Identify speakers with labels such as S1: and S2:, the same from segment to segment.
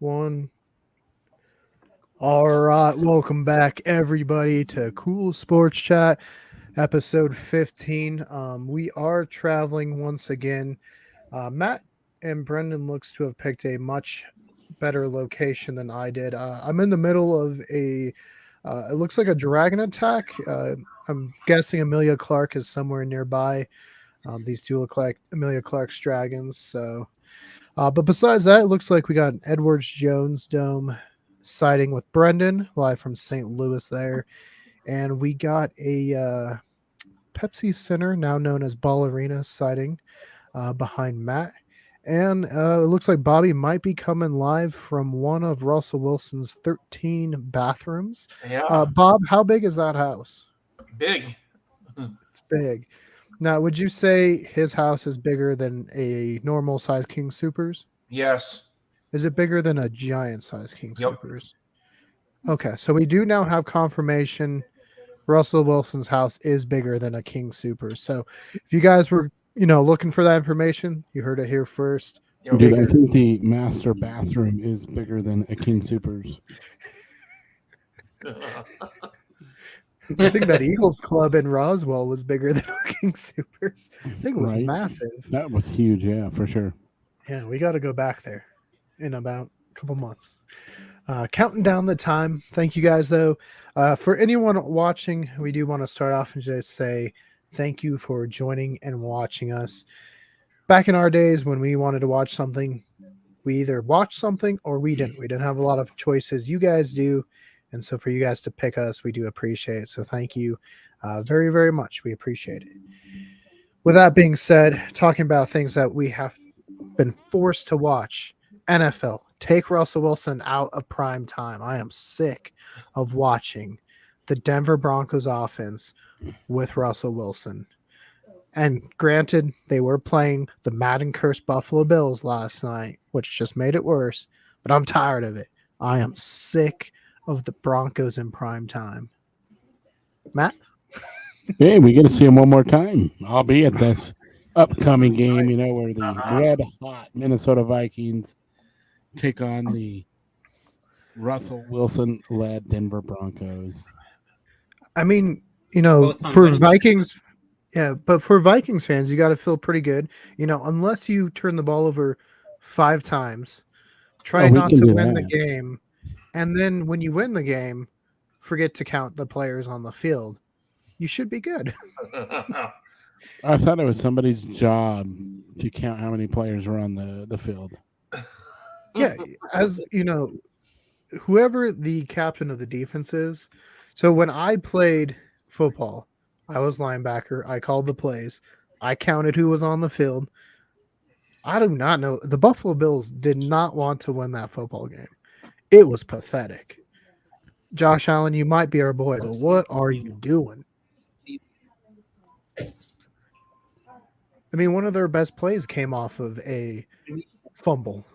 S1: One. All right, welcome back everybody to Cool Sports Chat, episode 15. We are traveling once again. Matt and Brendan looks to have picked a much better location than I did. I'm in the middle of it looks like a dragon attack. I'm guessing Amelia Clark is somewhere nearby. These two look like Amelia Clark's dragons. But besides that, it looks like we got an Edwards Jones Dome sighting with Brendan live from St. Louis there, and we got a Pepsi Center, now known as Ball Arena, sighting behind Matt. And it looks like Bobby might be coming live from one of Russell Wilson's 13 bathrooms.
S2: Yeah,
S1: Bob, how big is that house?
S2: big.
S1: It's big. Now, would you say his house is bigger than a normal size King Supers?
S2: Yes.
S1: Is it bigger than a giant size King
S2: Yep.
S1: Supers? Okay, so we do now have confirmation Russell Wilson's house is bigger than a King Super. So if you guys were, looking for that information, you heard it here first.
S2: Yep.
S3: Dude, I think the master bathroom is bigger than a King Supers.
S1: I think that Eagles Club in Roswell was bigger than a King Supers. I think it was
S3: Right.
S1: massive.
S3: That was huge, yeah, for sure.
S1: Yeah, we got to go back there in about a couple months. Counting down the time. Thank you guys, though. For anyone watching, we do want to start off and just say thank you for joining and watching us. Back in our days when we wanted to watch something, we either watched something or we didn't. We didn't have a lot of choices. You guys do. And so for you guys to pick us, we do appreciate it. So thank you very, very much. We appreciate it. With that being said, talking about things that we have been forced to watch, NFL, take Russell Wilson out of prime time. I am sick of watching the Denver Broncos offense with Russell Wilson. And granted, they were playing the Madden cursed Buffalo Bills last night, which just made it worse. But I'm tired of it. I am sick of the Broncos in prime time. Matt?
S3: Hey, we get to see him one more time, albeit this upcoming game, where the red hot Minnesota Vikings take on the Russell Wilson led Denver Broncos.
S1: I mean,
S4: Both on
S1: for
S4: winning
S1: Vikings, yeah, but for Vikings fans, you got to feel pretty good. Unless you turn the ball over 5 times, try
S3: we
S1: not
S3: can
S1: to
S3: do
S1: win the
S3: that.
S1: game. And then when you win the game, forget to count the players on the field. You should be good.
S3: I thought it was somebody's job to count how many players were on the field.
S1: Yeah, as whoever the captain of the defense is. So when I played football, I was linebacker. I called the plays. I counted who was on the field. I do not know. The Buffalo Bills did not want to win that football game. It was pathetic. Josh Allen, you might be our boy, but what are you doing? I mean, one of their best plays came off of a fumble.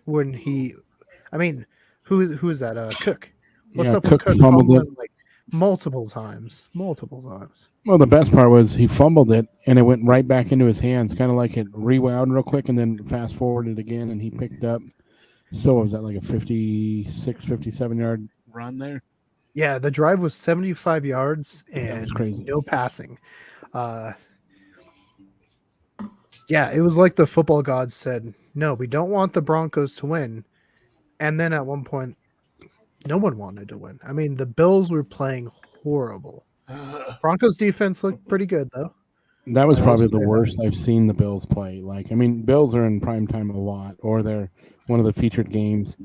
S1: When who is that? Cook. What's
S3: Yeah,
S1: up with
S3: Cook
S1: Cook
S3: fumbled
S1: fumbling like multiple times? Multiple times.
S3: Well, the best part was he fumbled it, and it went right back into his hands, kind of like it rewound real quick, and then fast forwarded again, and he picked up. So what was that, like a 56, 57-yard run there?
S1: Yeah, the drive was 75 yards and
S3: was crazy.
S1: no passing. Yeah, it was like the football gods said, no, we don't want the Broncos to win. And then at one point, no one wanted to win. I mean, the Bills were playing horrible. Broncos defense looked pretty good, though.
S3: That was
S1: I will
S3: probably
S1: say
S3: the
S1: that.
S3: worst I've seen the Bills play. Bills are in prime time a lot, or they're one of the featured games.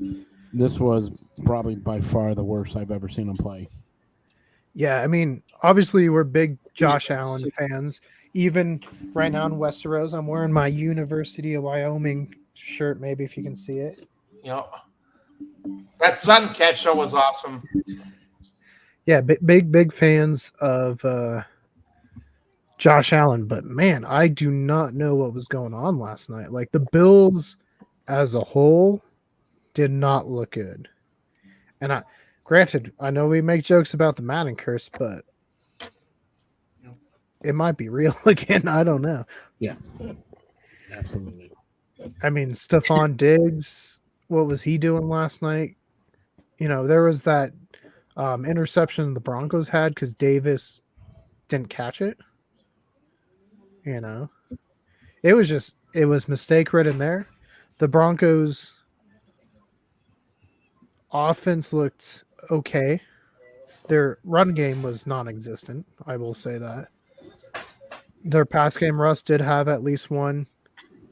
S3: This was probably by far the worst I've ever seen them play.
S1: Yeah, I mean, obviously we're big Josh Allen fans. Even right now in Westeros, I'm wearing my University of Wyoming shirt, maybe if you can see it.
S2: Yep. That sun catch was awesome.
S1: Yeah, big fans of Josh Allen, but man, I do not know what was going on last night. Like the Bills as a whole did not look good. And granted, I know we make jokes about the Madden curse, but it might be real again. I don't know.
S3: Yeah, absolutely.
S1: I mean, Stephon Diggs what was he doing last night? There was that interception the Broncos had because Davis didn't catch it. It was mistake right in there. The Broncos offense looked okay. Their run game was non-existent. I will say that. Their pass game, Russ did have at least one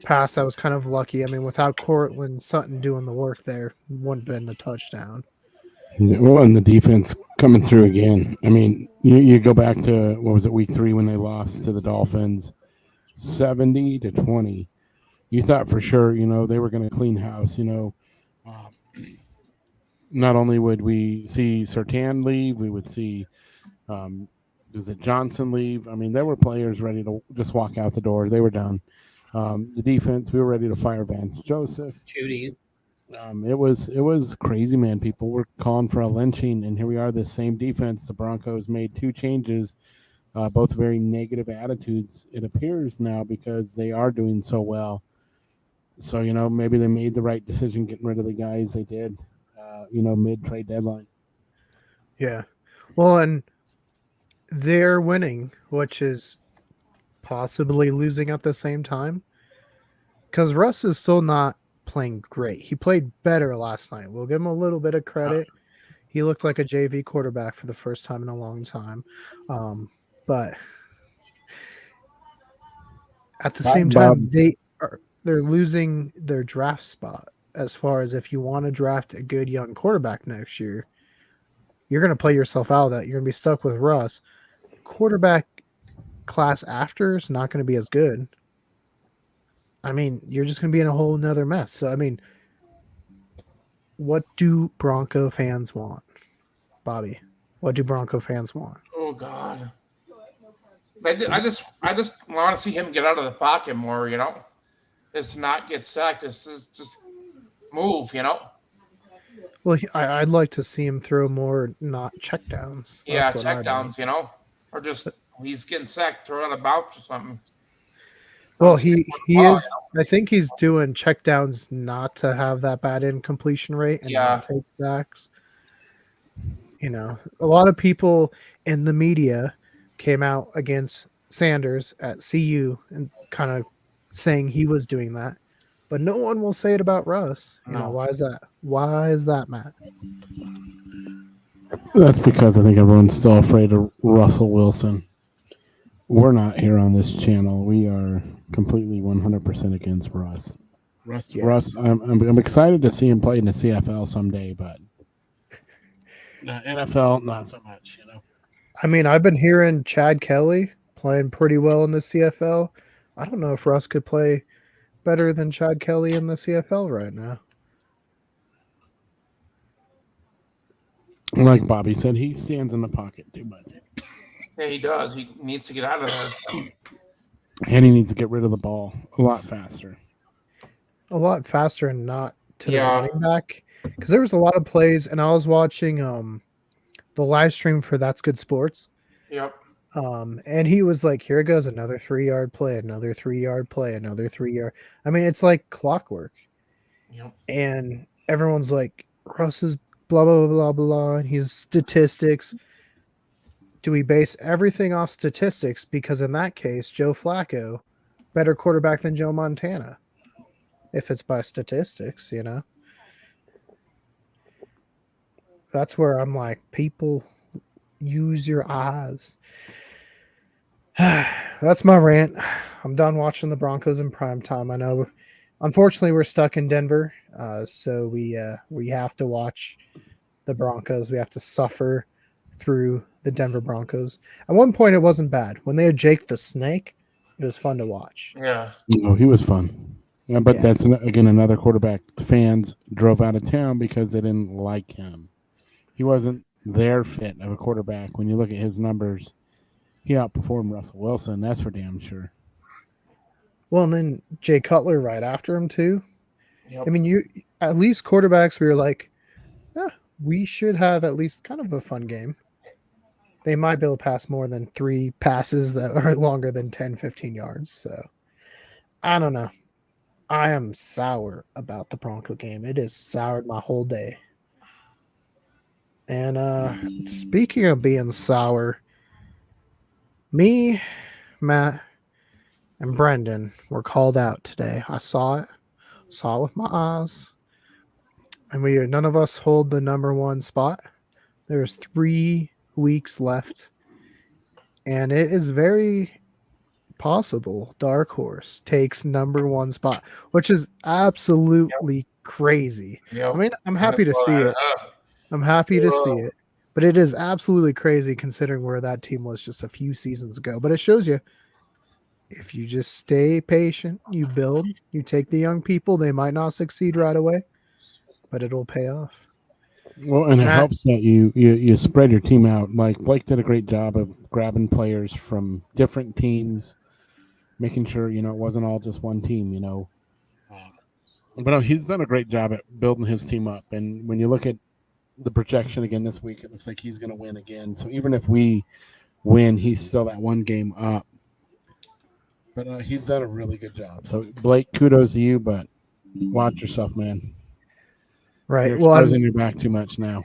S1: pass that was kind of lucky. I mean, without Cortland Sutton doing the work there, it wouldn't have been a touchdown.
S3: Well, and the defense coming through again. I mean, you go back to, what was it, week 3 when they lost to the Dolphins, 70-20. You thought for sure, they were going to clean house. Not only would we see Surtain leave, we would see, is it Johnson leave? I mean, there were players ready to just walk out the door. They were done. The defense, we were ready to fire Vance Joseph.
S2: Judy.
S3: It was crazy, man. People were calling for a lynching, and here we are. This same defense, the Broncos made 2 changes, both very negative attitudes. It appears now because they are doing so well. So maybe they made the right decision getting rid of the guys they did, mid trade deadline.
S1: Yeah, well, and they're winning, which is possibly losing at the same time. Because Russ is still not playing great. He played better last night. We'll give him a little bit of credit. He looked like a JV quarterback for the first time in a long time. But at the same time, they're losing their draft spot as far as if you want to draft a good young quarterback next year, you're going to play yourself out of that. You're going to be stuck with Russ. The quarterback class after is not going to be as good. I mean, you're just going to be in a whole nother mess. So, I mean, what do Bronco fans want? Bobby, what do Bronco fans want?
S2: Oh, God. I just want to see him get out of the pocket more, Just not get sacked. Just move,
S1: Well, I'd like to see him throw more, not checkdowns.
S2: Yeah, checkdowns, or just he's getting sacked, throw out a bounce or something.
S1: Well, he is. I think he's doing checkdowns not to have that bad incompletion rate and not take sacks. A lot of people in the media came out against Sanders at CU and kind of saying he was doing that, but no one will say it about Russ. Why is that? Why is that, Matt?
S3: That's because I think everyone's still afraid of Russell Wilson. We're not here on this channel. We are completely 100% against Russ. Russ. I'm excited to see him play in the CFL someday, but NFL not so much.
S1: I mean, I've been hearing Chad Kelly playing pretty well in the CFL. I don't know if Russ could play better than Chad Kelly in the CFL right now.
S3: Like Bobby said, he stands in the pocket too much.
S2: Yeah, he does. He needs to get out of there.
S3: And he needs to get rid of the ball a lot faster.
S1: A lot faster and not to the running back. Because there was a lot of plays, and I was watching the live stream for That's Good Sports.
S2: Yep.
S1: And he was like, here it goes, another 3-yard play, another 3-yard play, another 3-yard. I mean, it's like clockwork.
S2: Yep.
S1: And everyone's like, Russ is blah, blah, blah, blah, and he's statistics. Do we base everything off statistics? Because in that case, Joe Flacco, better quarterback than Joe Montana. If it's by statistics, That's where I'm like, people, use your eyes. That's my rant. I'm done watching the Broncos in prime time. I know, unfortunately, we're stuck in Denver, so we have to watch the Broncos. We have to suffer through the Denver Broncos. At one point, it wasn't bad. When they had Jake the Snake, it was fun to watch.
S2: Yeah.
S3: Oh, he was fun. Yeah, but that's, again, another quarterback. The fans drove out of town because they didn't like him. He wasn't their fit of a quarterback. When you look at his numbers, he outperformed Russell Wilson. That's for damn sure.
S1: Well, and then Jay Cutler right after him, too.
S2: Yep.
S1: I mean, at least quarterbacks, we were like, we should have at least kind of a fun game. They might be able to pass more than 3 passes that are longer than 10, 15 yards. So, I don't know. I am sour about the Bronco game. It has soured my whole day. And speaking of being sour, me, Matt, and Brendan were called out today. I saw it with my eyes. And none of us hold the number one spot. There's 3 weeks left. And it is very possible Dark Horse takes number one spot, which is absolutely crazy.
S2: Yep.
S1: I mean, I'm happy to see it. I'm happy to see it. But it is absolutely crazy considering where that team was just a few seasons ago. But it shows you if you just stay patient, you build, you take the young people, they might not succeed right away, but it'll pay off.
S3: Well, and it
S1: Matt,
S3: helps that you spread your team out. Like Blake did a great job of grabbing players from different teams, making sure it wasn't all just one team. But no, he's done a great job at building his team up. And when you look at the projection again this week, it looks like he's going to win again. So even if we win, he's still that one game up. But he's done a really good job. So Blake, kudos to you. But watch yourself, man.
S1: right.
S3: You're
S1: Well,
S3: exposing your back too much now.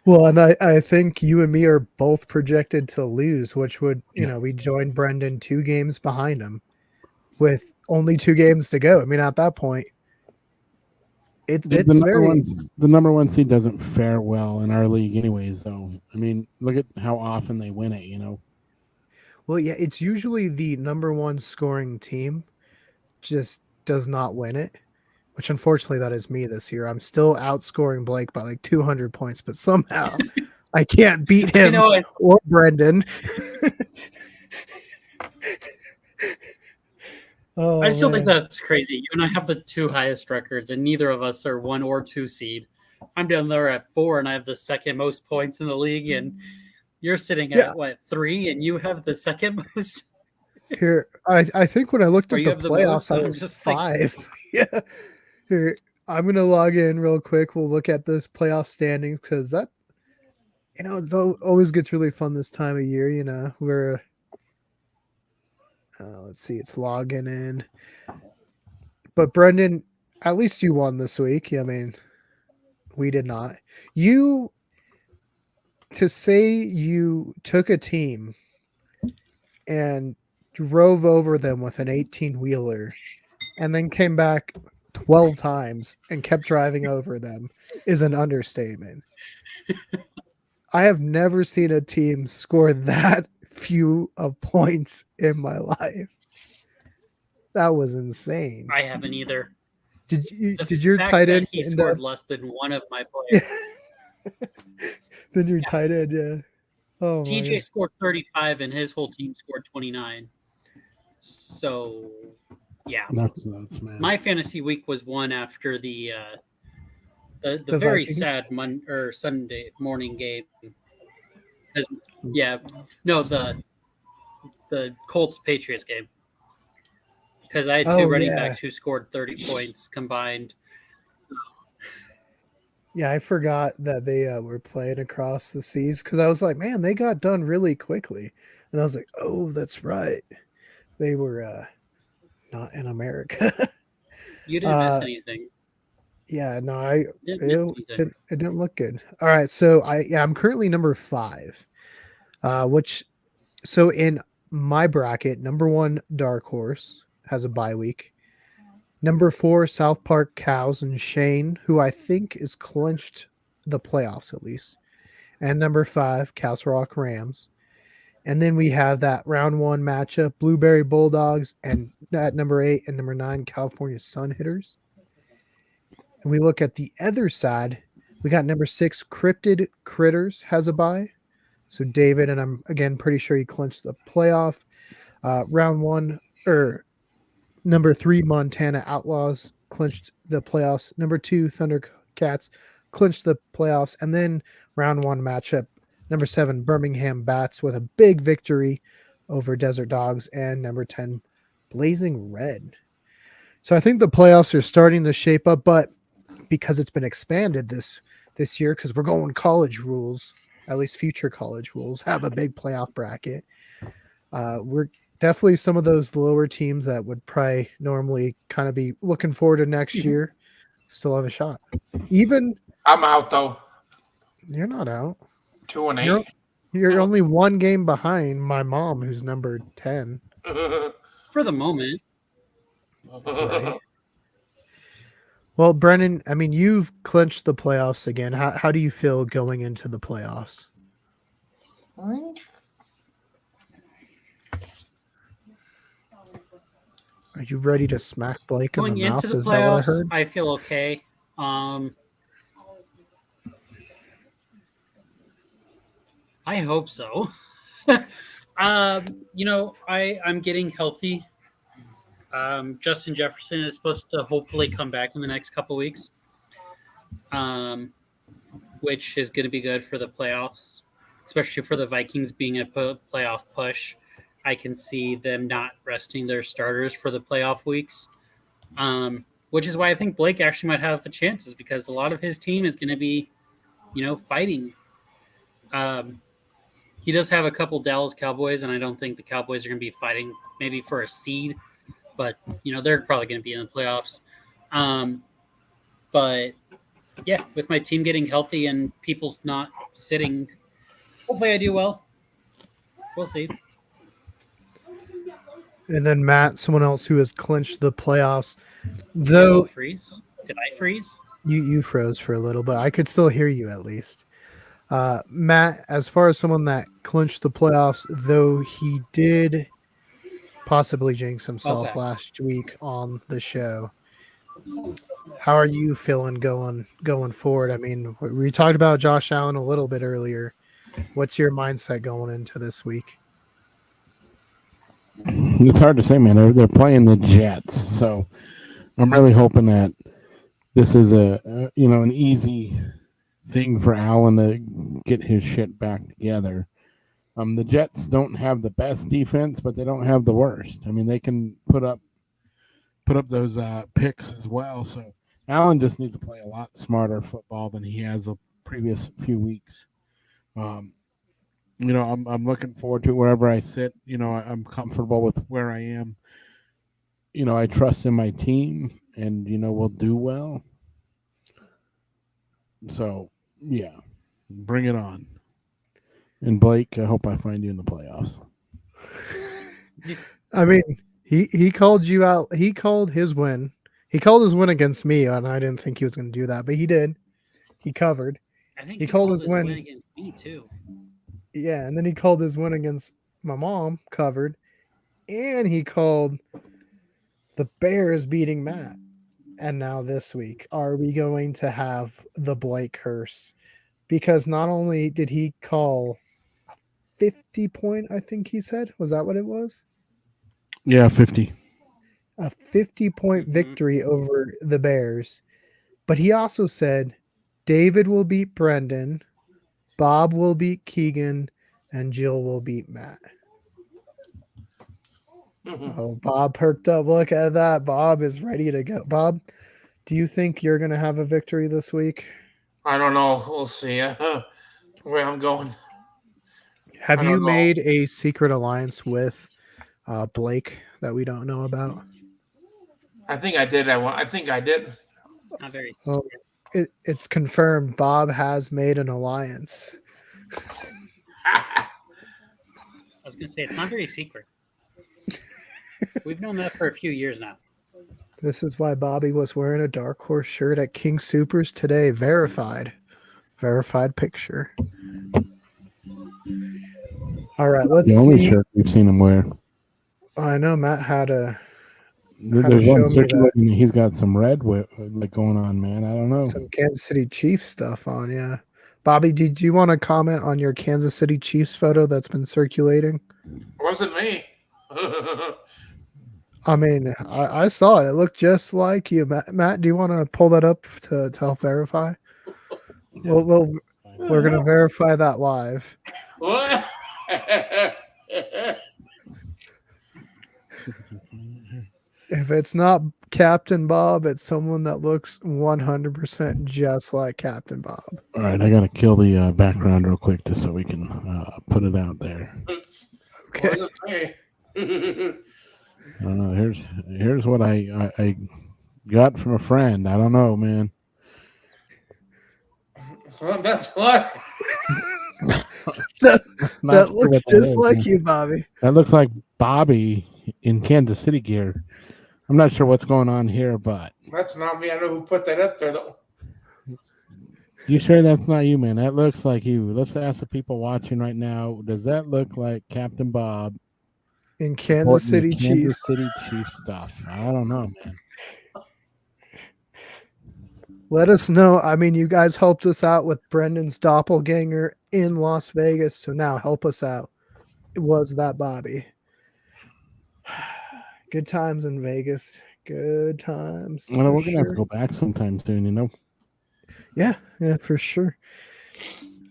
S1: well, and I think you and me are both projected to lose, which would, we joined Brendan 2 games behind him with only 2 games to go. I mean, at that point, it's
S3: the number one seed doesn't fare well in our league anyways, though. I mean, look at how often they win it.
S1: Well, yeah, it's usually the number one scoring team just does not win it, which unfortunately that is me this year. I'm still outscoring Blake by like 200 points, but somehow I can't beat him or Brendan.
S4: I still think that's crazy. You and I have the 2 highest records, and neither of us are 1 or 2 seed. I'm down there at 4, and I have the second most points in the league, and you're sitting at 3, and you have the second most.
S1: Here, I think when I looked at the playoffs, I was
S4: just
S1: 5. Yeah. Here, I'm gonna log in real quick. We'll look at this playoff standings because that, it always gets really fun this time of year. We're let's see, it's logging in. But Brendan, at least you won this week. I mean, we did not. To say you took a team and drove over them with an 18-wheeler and then came back 12 times and kept driving over them is an understatement. I have never seen a team score that few of points in my life. That was insane.
S4: I haven't either.
S1: Did your tight end
S4: he scored less than one of my players?
S1: Then your tight end, yeah. Oh,
S4: TJ scored 35 and his whole team scored 29. So, yeah.
S3: That's nuts, man.
S4: My fantasy week was won after the very
S1: Vikings?
S4: sad Sunday morning game. The Colts Patriots game. Because I had 2 running backs who scored 30 points combined.
S1: Yeah, I forgot that they were playing across the seas because I was like, man, they got done really quickly. And I was like, oh, that's right. They were not in America.
S4: You didn't miss anything.
S1: Yeah, no, it didn't look good. All right, so I'm currently number 5, so in my bracket, number 1 Dark Horse has a bye week. Number 4 South Park Cows and Shane, who I think is clinched the playoffs at least, and number 5 Castle Rock Rams. And then we have that round 1 matchup, Blueberry Bulldogs, and at number 8 and number 9 California Sun Hitters. And we look at the other side, we got number 6 Cryptid Critters has a bye. So David, and I'm again pretty sure he clinched the playoff. Round 1, or number 3 Montana Outlaws clinched the playoffs. Number 2 Thundercats clinched the playoffs. And then round 1 matchup, number 7 Birmingham Bats with a big victory over Desert Dogs, and number 10 Blazing Red. So I think the playoffs are starting to shape up, but because it's been expanded this year, because we're going college rules, at least future college rules have a big playoff bracket. We're definitely some of those lower teams that would probably normally kind of be looking forward to next year still have a shot. Even
S2: I'm out though.
S1: you're not out.
S2: 2-8.
S1: You're only one game behind my mom, who's number 10.
S4: For the moment.
S1: Right. Well, Brennan, I mean, you've clinched the playoffs again. How do you feel going into the playoffs? Are you ready to smack Blake in
S4: Going
S1: the
S4: into
S1: mouth?
S4: the
S1: Is that what I
S4: playoffs,
S1: heard?
S4: I feel okay. I hope so. I'm getting healthy. Justin Jefferson is supposed to hopefully come back in the next couple weeks, which is going to be good for the playoffs, especially for the Vikings being a playoff push. I can see them not resting their starters for the playoff weeks, which is why I think Blake actually might have a chances because a lot of his team is going to be, fighting. He does have a couple Dallas Cowboys, and I don't think the Cowboys are going to be fighting maybe for a seed, but they're probably going to be in the playoffs. But yeah, with my team getting healthy and people not sitting, hopefully I do well. We'll see.
S1: And then Matt, someone else who has clinched the playoffs.
S4: Though
S1: Though
S4: freeze? Did I freeze?
S1: you froze for a little, but I could still hear you at least. Matt, as far as someone that clinched the playoffs, though he did possibly jinx himself last week on the show. How are you feeling going forward? I mean, we talked about Josh Allen a little bit earlier. What's your mindset going into this week?
S3: It's hard to say, man. They're playing the Jets, so I'm really hoping that this is an easy thing for Allen to get his shit back together. The Jets don't have the best defense, but they don't have the worst. I mean, they can put up those picks as well. So Allen just needs to play a lot smarter football than he has the previous few weeks. I'm looking forward to it wherever I sit. I'm comfortable with where I am. I trust in my team, and we'll do well. So yeah, bring it on. And Blake, I hope I find you in the playoffs.
S1: I mean, he called you out. He called his win. He called his win against me, and I didn't think he was going to do that, but he did. He covered.
S4: I think
S1: he called his win
S4: against me too.
S1: Yeah, and then he called his win against my mom, covered, and he called the Bears beating Matt. And now this week, are we going to have the Blake curse? Because not only did he call 50-point, I think he said, was that what it was?
S3: Yeah, 50.
S1: A 50-point victory over the Bears. But he also said David will beat Brendan, Bob will beat Keegan, and Jill will beat Matt. Oh, Bob perked up. Look at that. Bob is ready to go. Bob, do you think you're going to have a victory this week?
S2: I don't know. We'll see where I'm going.
S1: Have you made a secret alliance with Blake that we don't know about?
S2: I think I did. I think I did.
S4: It's not very
S1: secret. Well, it's confirmed. Bob has made an alliance.
S4: I was going to say, it's not very secret. We've known that for a few years now.
S1: This is why Bobby was wearing a Dark Horse shirt at King Supers today. Verified picture. All right, let's see.
S3: The only shirt we've seen him wear.
S1: I know Matt had a.
S3: There's one circulating. He's got some red going on, man. I don't know.
S1: Some Kansas City Chiefs stuff on, yeah. Bobby, did you want to comment on your Kansas City Chiefs photo that's been circulating?
S2: It wasn't me.
S1: I mean, I saw it. It looked just like you. Matt, do you want to pull that up to help verify? We're going to verify that live.
S2: What?
S1: If it's not Captain Bob, it's someone that looks 100% just like Captain Bob.
S3: All right, I got to kill the background real quick just so we can put it out there.
S2: Okay.
S3: I don't know. Here's what I got from a friend. I don't know, man.
S2: Well, that's what.
S1: that
S3: Not sure
S1: looks
S3: what that
S1: just
S3: is,
S1: like
S3: man.
S1: you, Bobby.
S3: That looks like Bobby in Kansas City gear. I'm not sure what's going on here, but
S2: That's not me. I know who put that up there though.
S3: you sure that's not you, man? That looks like you. Let's ask the people watching right now. Does that look like Captain Bob
S1: In Kansas
S3: supporting the
S1: City
S3: Kansas
S1: Chiefs.
S3: City Chiefs stuff? I don't know, man.
S1: Let us know. I mean, you guys helped us out with Brendan's doppelganger in Las Vegas, so now help us out. It was that Bobby. Good times in Vegas. Good times.
S3: Well,
S1: For
S3: we're gonna have to
S1: sure.
S3: go back sometime soon, you know.
S1: Yeah, for sure.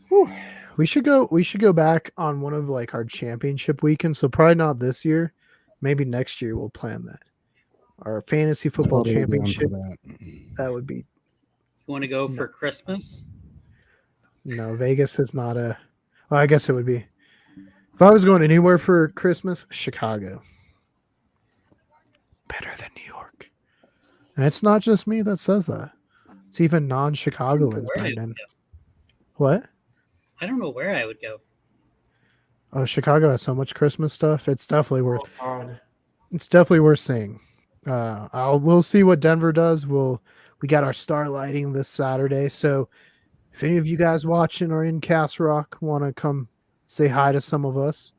S1: Whew. We should go back on one of like our championship weekends. So probably not this year. Maybe next year we'll plan that. Our fantasy football
S3: Totally down for
S1: championship.
S3: that.
S1: That would be
S4: You want to go
S1: No.
S4: for Christmas?
S1: no. Vegas is not a. Well, I guess it would be. If I was going anywhere for Christmas, Chicago. Better than New York. And it's not just me that says that. It's even non-Chicagoans,
S4: Where I would
S1: Brendan.
S4: go.
S1: What?
S4: I don't know where I would go.
S1: Oh, Chicago has so much Christmas stuff. It's definitely worth.
S2: Oh, God.
S1: It's definitely worth seeing. We'll see what Denver does. We got our star lighting this Saturday. So if any of you guys watching or in Castle Rock want to come say hi to some of us,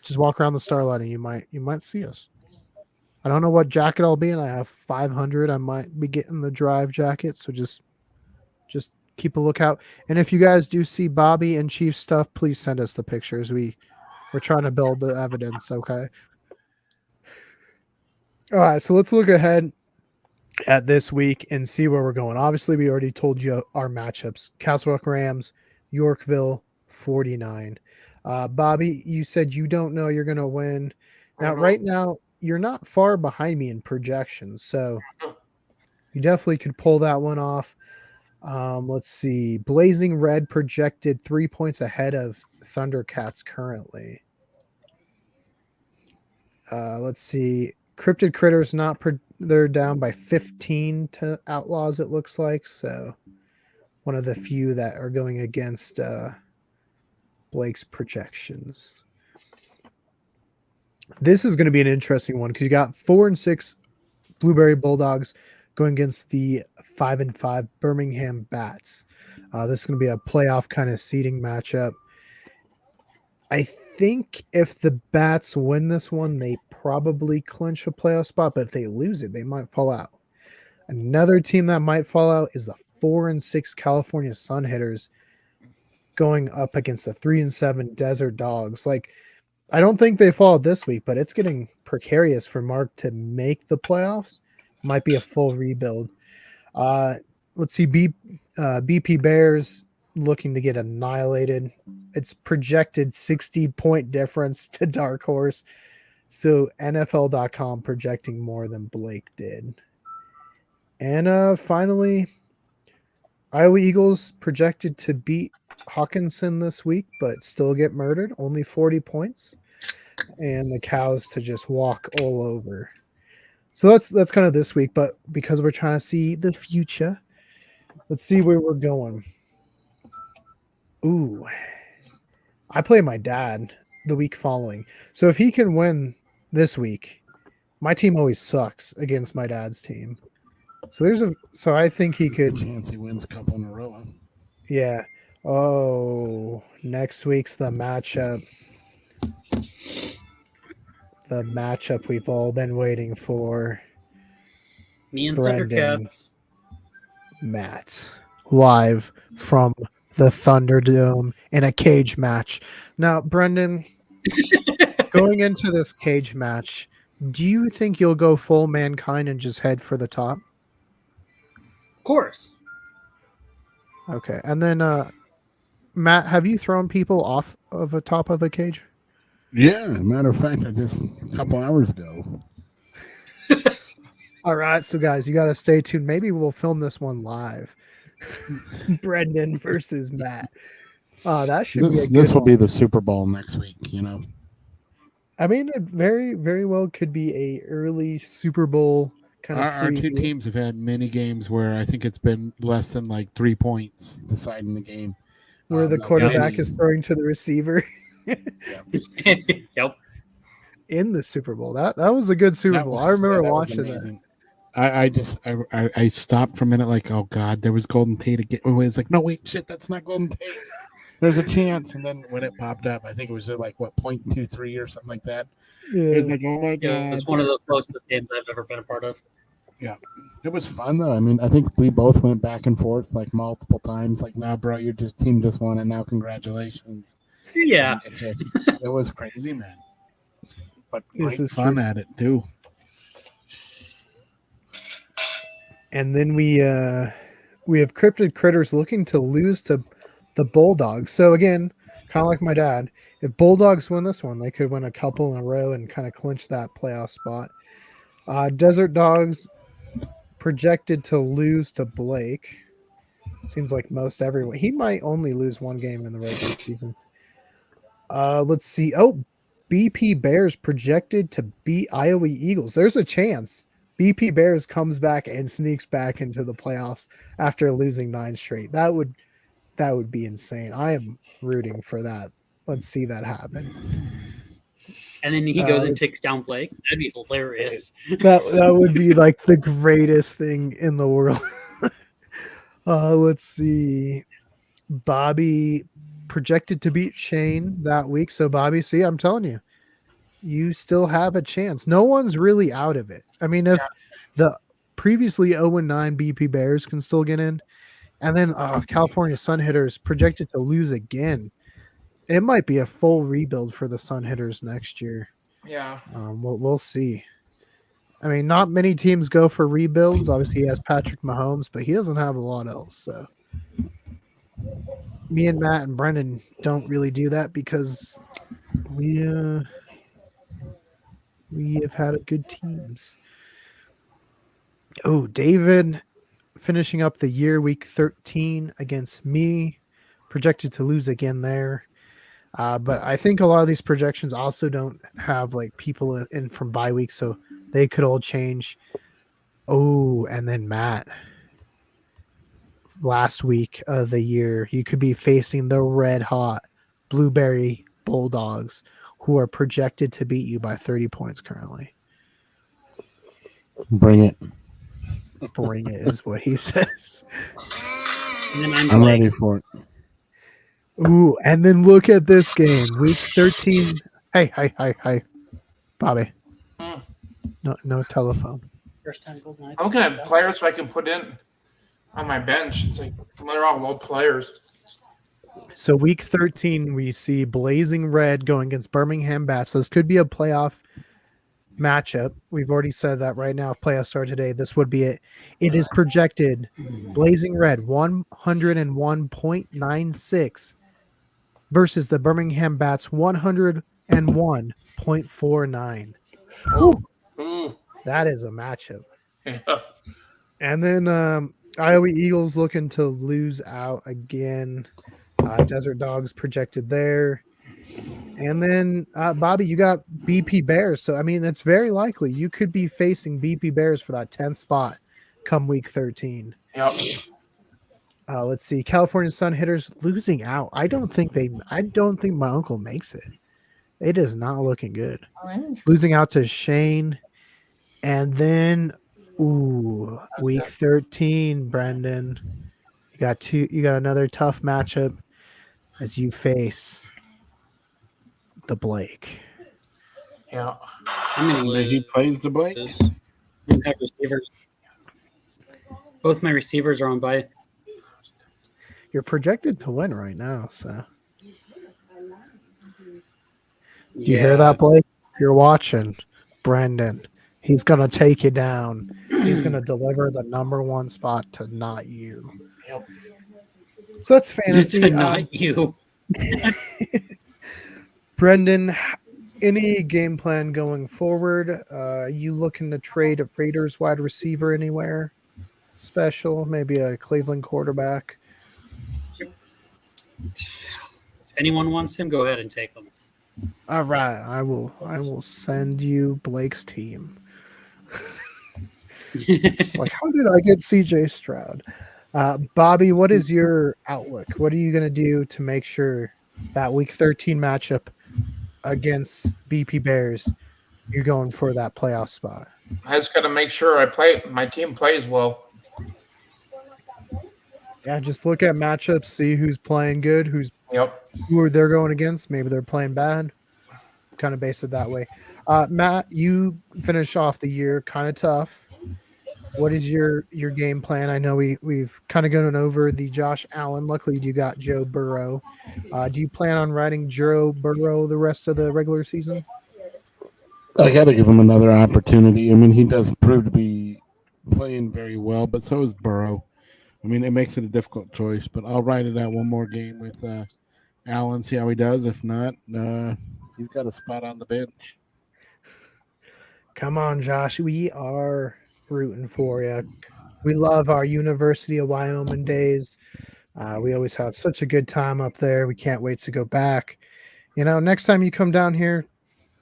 S1: just walk around the star lighting. You might see us. I don't know what jacket I'll be in. I have 500. I might be getting the drive jacket. So just keep a lookout. And if you guys do see Bobby and Chief stuff, please send us the pictures. We're trying to build the evidence. Okay. All right. So let's look ahead at this week and see where we're going. Obviously, we already told you our matchups: Castle Rock Rams, Yorkville 49. Bobby, you said you don't know you're going to win. Now, right now, you're not far behind me in projections, so you definitely could pull that one off. Let's see. Blazing Red projected 3 points ahead of Thundercats currently. Let's see. Cryptid Critters they're down by 15 to Outlaws, it looks like. So one of the few that are going against Blake's projections. This is going to be an interesting one because you got 4 and 6 Blueberry Bulldogs going against the 5 and 5 Birmingham Bats. This is going to be a playoff kind of seeding matchup. I think if the Bats win this one, they probably clinch a playoff spot, but if they lose it, they might fall out. Another team that might fall out is the 4 and 6 California Sun Hitters going up against the 3 and 7 Desert Dogs. Like, I don't think they fall out this week, but it's getting precarious for Mark to make the playoffs. Might be a full rebuild. Let's see, BP Bears looking to get annihilated. It's projected 60-point difference to Dark Horse. So NFL.com projecting more than Blake did. And finally, Iowa Eagles projected to beat Hawkinson this week, but still get murdered. Only 40 points. And the Cows to just walk all over. So that's kind of this week, but because we're trying to see the future, let's see where we're going. Ooh. I play my dad the week following. So if he can win this week, my team always sucks against my dad's team. So I think he could.
S3: Good chance he wins a couple in a row. Huh?
S1: Yeah. Oh, next week's the matchup. The matchup we've all been waiting for.
S4: Me and
S1: Brendan.
S4: Thundercats.
S1: Matt live from the Thunderdome in a cage match. Now, Brendan, going into this cage match, do you think you'll go full Mankind and just head for the top?
S4: Of course.
S1: Okay. And then Matt, have you thrown people off of the top of a cage?
S3: Yeah, matter of fact, I just a couple hours ago.
S1: All right, so guys, you got to stay tuned. Maybe we'll film this one live. Brendan versus Matt. That should be a good
S3: This will
S1: one.
S3: be the Super Bowl next week, you know.
S1: I mean, it very, very well could be a early Super Bowl kind of
S3: Our two
S1: preview
S3: teams have had many games where I think it's been less than like 3 points deciding the game.
S1: where the
S3: Like
S1: quarterback
S3: many-
S1: is throwing to the receiver
S4: Yep.
S1: in the Super Bowl. That was a good Super Bowl. I remember
S3: that was
S1: watching that.
S3: amazing. I stopped for a minute, like, oh god, there was Golden Tate again. Oh, it's like, no, wait, shit, that's not Golden Tate. There's a chance, and then when it popped up, I think it was like what 0.23 or something like that. It was
S1: Yeah.
S3: like, oh my god,
S4: Yeah, it's one of the closest games I've ever been a part of.
S3: yeah. It was fun though. I mean, I think we both went back and forth like multiple times. Like, nah, bro, your team just won, and now congratulations.
S4: Yeah.
S3: And it was crazy, man. But
S1: This
S3: great
S1: is
S3: fun
S1: true.
S3: at it too.
S1: And then we have cryptid critters looking to lose to the Bulldogs. So again, kind of like my dad, if Bulldogs win this one, they could win a couple in a row and kind of clinch that playoff spot. Desert Dogs projected to lose to Blake. Seems like most everyone. He might only lose one game in the regular season. Let's see. Oh, BP Bears projected to beat Iowa Eagles. There's a chance BP Bears comes back and sneaks back into the playoffs after losing 9 straight. That would be insane. I am rooting for that. Let's see that happen.
S4: And then he goes and takes down Blake. That'd be hilarious.
S1: That would be like the greatest thing in the world. Let's see. Bobby projected to beat Shane that week. So Bobby, see, I'm telling you, you still have a chance. No one's really out of it. I mean, if the previously 0-9 BP Bears can still get in, and then California Sun Hitters projected to lose again, it might be a full rebuild for the Sun Hitters next year.
S2: Yeah.
S1: We'll see. I mean, not many teams go for rebuilds. Obviously, he has Patrick Mahomes, but he doesn't have a lot else. So, me and Matt and Brendan don't really do that because we have had good teams. Oh, David finishing up the year week 13 against me, projected to lose again there. But I think a lot of these projections also don't have like people in from bye weeks, so they could all change. Oh, and then Matt, last week of the year, you could be facing the red hot Blueberry Bulldogs, who are projected to beat you by 30 points currently.
S3: Bring it.
S1: Bring it is what he says.
S4: And then
S3: I'm ready for it.
S1: Ooh, and then look at this game, week 13. Hey, Bobby. No telephone.
S4: First time Golden Knights.
S2: I'm looking at players so I can put in on my bench. It's like they're all low players.
S1: So week 13, we see Blazing Red going against Birmingham Bats. So this could be a playoff matchup. We've already said that right now. If playoffs start today, this would be it. It is projected Blazing Red 101.96 versus the Birmingham Bats 101.49.
S2: Ooh.
S1: That is a matchup.
S2: Yeah.
S1: And then Iowa Eagles looking to lose out again. Desert Dogs projected there. And then, Bobby, you got BP Bears. So, I mean, it's very likely you could be facing BP Bears for that 10th spot come week 13.
S2: Yep.
S1: Let's see. California Sun Hitters losing out. I don't think my uncle makes it. It is not looking good. Losing out to Shane. And then, week 13, Brendan. You got another tough matchup as you face the Blake.
S2: Yeah.
S4: I'm gonna lose.
S3: He plays the Blake.
S4: I don't have receivers. Both my receivers are on bye.
S1: You're projected to win right now, so you hear that, Blake? You're watching, Brendan. He's gonna take you down. He's gonna deliver the number 1 spot to not you.
S2: Yep.
S1: So that's fantasy.
S4: To not you.
S1: Brendan, any game plan going forward? You looking to trade a Raiders wide receiver anywhere special? Maybe a Cleveland quarterback?
S4: If anyone wants him, go ahead and take him.
S1: All right, I will send you Blake's team. It's like, how did I get CJ Stroud? Bobby, what is your outlook? What are you going to do to make sure that Week 13 matchup against BP Bears, you're going for that playoff spot?
S2: I just got to make sure my team plays well.
S1: Yeah, just look at matchups, see who's playing good,
S2: Yep.
S1: who are they're going against. Maybe they're playing bad. Kind of base it that way. Matt, you finish off the year kind of tough. What is your game plan? I know we've kind of gone over the Josh Allen. Luckily, you got Joe Burrow. Do you plan on riding Joe Burrow the rest of the regular season?
S3: I got to give him another opportunity. I mean, he does prove to be playing very well, but so is Burrow. I mean, it makes it a difficult choice, but I'll ride it out one more game with Allen, see how he does. If not, he's got a spot on the bench.
S1: Come on, Josh. We are rooting for you. We love our University of Wyoming days. We always have such a good time up there. We can't wait to go back. Next time you come down here,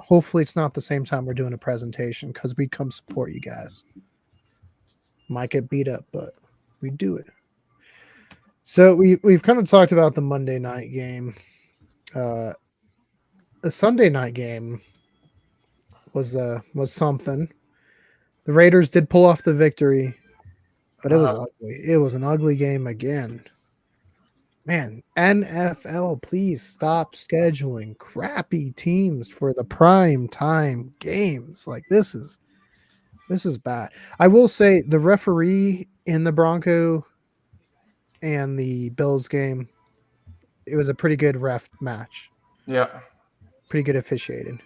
S1: hopefully it's not the same time we're doing a presentation because we come support you guys. Might get beat up, but we do it. So we've kind of talked about the Monday night game. The Sunday night game was something. The Raiders did pull off the victory, but it was ugly. It was an ugly game again. Man, NFL, please stop scheduling crappy teams for the prime time games. Like this is bad. I will say the referee in the Bronco and the Bills game, it was a pretty good ref match.
S2: Yeah.
S1: Pretty good officiating.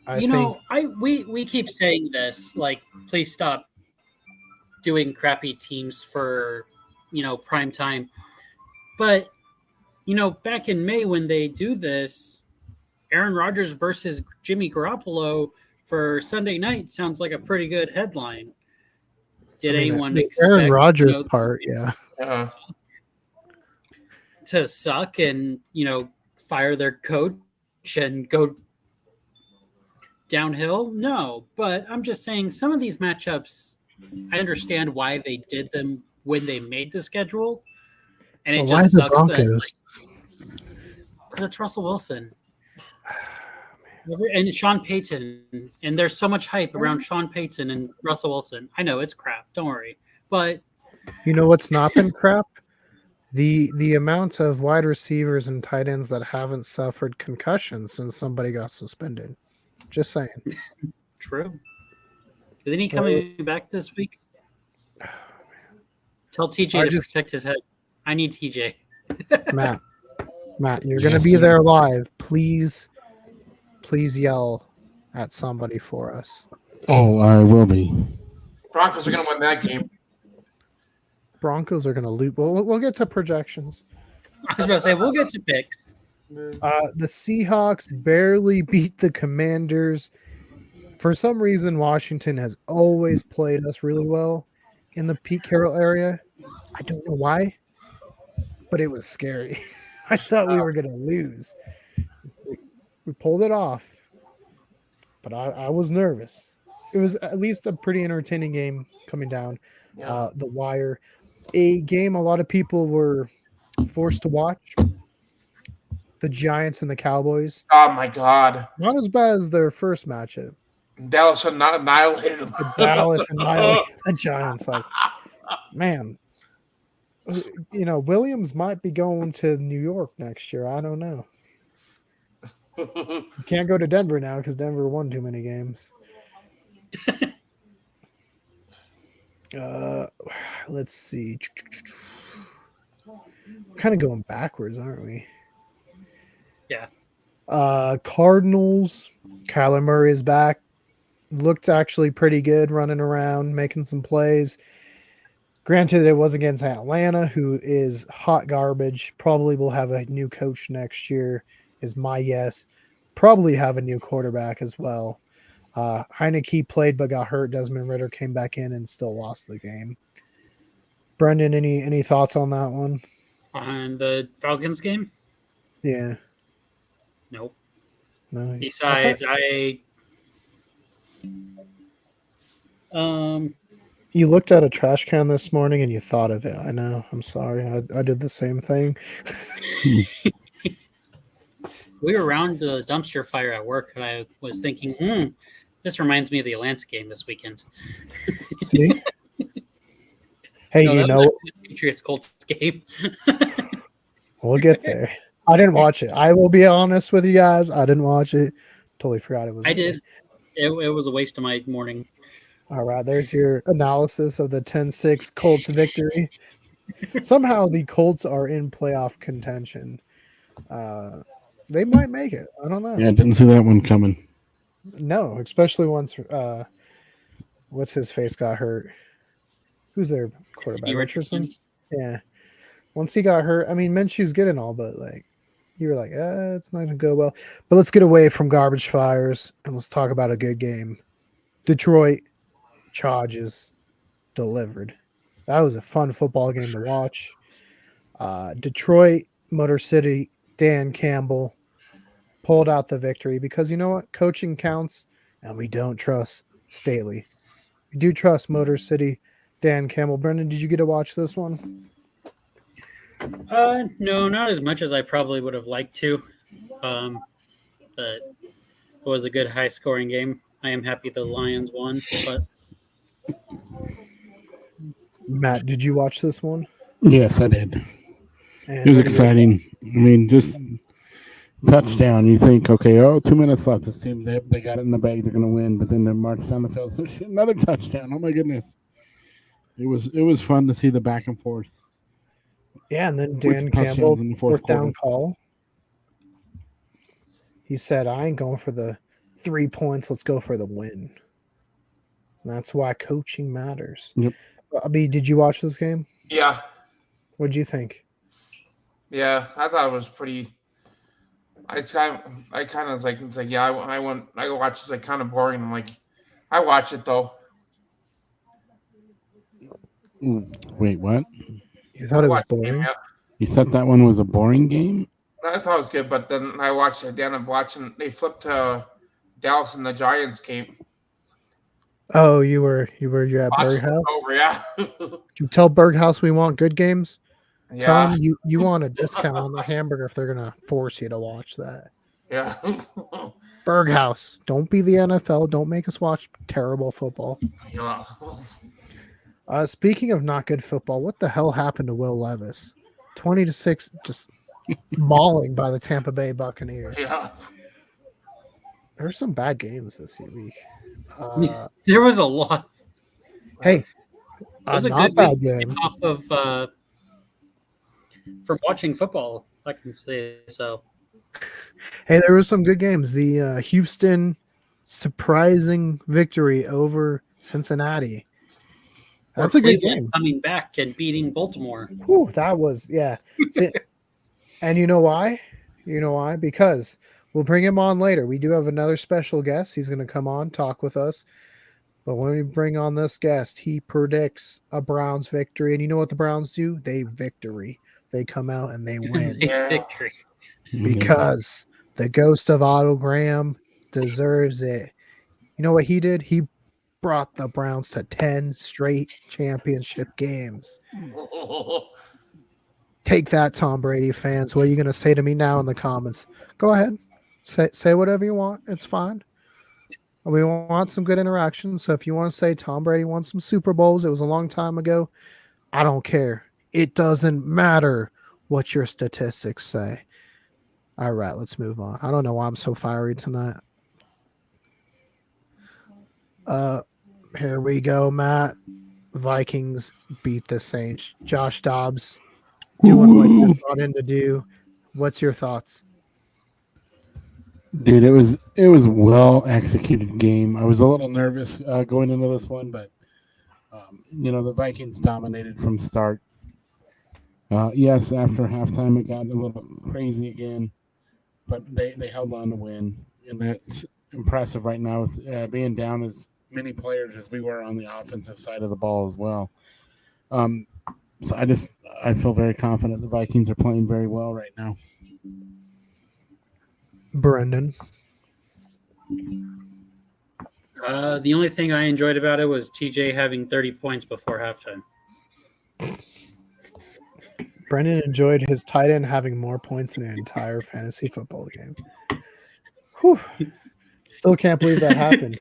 S4: We keep saying this, like, please stop doing crappy teams for, prime time. But, back in May when they do this, Aaron Rodgers versus Jimmy Garoppolo for Sunday night sounds like a pretty good headline. Did anyone expect
S1: Aaron Rodgers part, yeah,
S4: to suck and fire their coach and go downhill? No, but I'm just saying some of these matchups, I understand why they did them when they made the schedule, and it just sucks that because it's Russell Wilson and Sean Payton, and there's so much hype around Sean Payton and Russell Wilson. I know it's crap, don't worry, but
S1: you know what's not been crap? The amount of wide receivers and tight ends that haven't suffered concussions since somebody got suspended. Just saying.
S4: True. Isn't he coming back this week? Tell TJ to protect his head. I need TJ.
S1: Matt, you're going to be there live. Please yell at somebody for us.
S3: Oh, I will be.
S2: Broncos are going to win that game.
S1: Broncos are going to lose. We'll get to projections.
S4: I was about to say, we'll get to picks.
S1: The Seahawks barely beat the Commanders. For some reason, Washington has always played us really well in the Pete Carroll area. I don't know why, but it was scary. I thought we were going to lose. We pulled it off, but I was nervous. It was at least a pretty entertaining game coming down the wire. A game a lot of people were forced to watch. The Giants and the Cowboys.
S2: Oh, my God.
S1: Not as bad as their first matchup.
S2: Dallas annihilated them.
S1: Dallas annihilated the Giants. Like, man, Williams might be going to New York next year. I don't know. You can't go to Denver now because Denver won too many games. Let's see. Kind of going backwards, aren't we?
S4: Yeah.
S1: Cardinals. Kyler Murray is back. Looked actually pretty good running around, making some plays. Granted, it was against Atlanta, who is hot garbage. Probably will have a new coach next year, is my guess. Probably have a new quarterback as well. Heineke played but got hurt. Desmond Ridder came back in and still lost the game. Brendan, any thoughts on that one?
S4: On the Falcons game?
S1: Yeah.
S4: Nope.
S1: No.
S4: Besides,
S1: You looked at a trash can this morning and you thought of it. I know. I'm sorry. I did the same thing.
S4: we were around the dumpster fire at work, and I was thinking, this reminds me of the Atlanta game this weekend.
S1: See? Hey,
S4: No,
S1: you
S4: that was
S1: know,
S4: actually the Patriots Colts game.
S1: we'll get there. I didn't watch it. I will be honest with you guys. I didn't watch it. Totally forgot it was.
S4: I did. It was a waste of my morning.
S1: All right, there's your analysis of the 10-6 Colts victory. Somehow the Colts are in playoff contention. They might make it. I don't know.
S3: Yeah, I didn't see that one coming.
S1: No, especially once what's his face got hurt. Who's their quarterback? Richardson? Yeah. Once he got hurt, I mean, Minshew's good and all, but like you were like, it's not gonna go well. But let's get away from garbage fires and let's talk about a good game. Detroit Chargers delivered. That was a fun football game to watch. Detroit, Motor City, Dan Campbell pulled out the victory because you know what? Coaching counts, and we don't trust Staley. We do trust Motor City, Dan Campbell. Brendan, did you get to watch this one?
S4: No, not as much as I probably would have liked to. But it was a good high-scoring game. I am happy the Lions won, but
S1: Matt, did you watch this one?
S3: Yes, I did.
S1: And
S3: It was
S1: what are your
S3: exciting. I mean, just touchdown. You think, okay, 2 minutes left. This team, they got it in the bag. They're going to win. But then they march down the field. Oh, shit, another touchdown. Oh, my goodness. It was fun to see the back and forth.
S1: Yeah, and then
S3: With
S1: Dan
S3: touchdowns
S1: Campbell,
S3: in the fourth
S1: fourth down
S3: quarter.
S1: call. He said, I ain't going for the 3 points. Let's go for the win. And that's why coaching matters.
S3: Yep.
S1: Abby, did you watch this game?
S2: Yeah.
S1: What'd you think?
S2: Yeah, I thought it was pretty. I kind of was like, it's like, yeah, I go watch. It's like kind of boring. I'm like, I watch it though.
S3: Wait, what?
S1: You thought it was
S2: Watch the game,
S1: boring?
S2: yeah.
S3: You said that one was a boring game?
S2: I thought it was good, but then I watched it. Then I'm watching. They flipped to Dallas and the Giants game.
S1: Oh, you're at
S2: Watched it
S1: Berghaus?
S2: over, yeah.
S1: Did you tell Berghaus we want good games? Tell
S2: Yeah,
S1: him you want a discount on the hamburger if they're gonna force you to watch that.
S2: yeah.
S1: Berghaus, don't be the NFL. Don't make us watch terrible football.
S2: Yeah.
S1: Speaking of not good football, what the hell happened to Will Levis? 20-6, just mauling by the Tampa Bay Buccaneers.
S2: Yeah.
S1: There's some bad games this week.
S4: there was a lot.
S1: Hey,
S4: It was a
S1: not
S4: good
S1: bad
S4: week
S1: game.
S4: off of from watching football, I can say so.
S1: Hey, there was some good games. The Houston surprising victory over Cincinnati. That's a good game.
S4: Coming back and beating Baltimore.
S1: Whew, that was, yeah. See, and you know why? You know why? Because we'll bring him on later. We do have another special guest. He's going to come on, talk with us. But when we bring on this guest, he predicts a Browns victory. And you know what the Browns do? They victory. They come out and they win.
S4: Victory.
S1: Because the ghost of Otto Graham deserves it. You know what he did? He brought the Browns to 10 straight championship games. Take that, Tom Brady fans. What are you going to say to me now in the comments? Go ahead. Say whatever you want. It's fine. We want some good interaction. So if you want to say Tom Brady won some Super Bowls, it was a long time ago, I don't care. It doesn't matter what your statistics say. All right, let's move on. I don't know why I'm so fiery tonight. Here we go, Matt. Vikings beat the Saints. Josh Dobbs doing what you're brought in to do. What's your thoughts?
S3: Dude, it was well executed game. I was a little nervous going into this one, but the Vikings dominated from start. Yes, after halftime it got a little crazy again, but they held on to win, and that's impressive right now. With being down as many players as we were on the offensive side of the ball as well. So I feel very confident the Vikings are playing very well right now.
S1: Brendan.
S4: The only thing I enjoyed about it was TJ having 30 points before halftime.
S1: Brendan enjoyed his tight end having more points in an entire fantasy football game. Whew. Still can't believe that happened.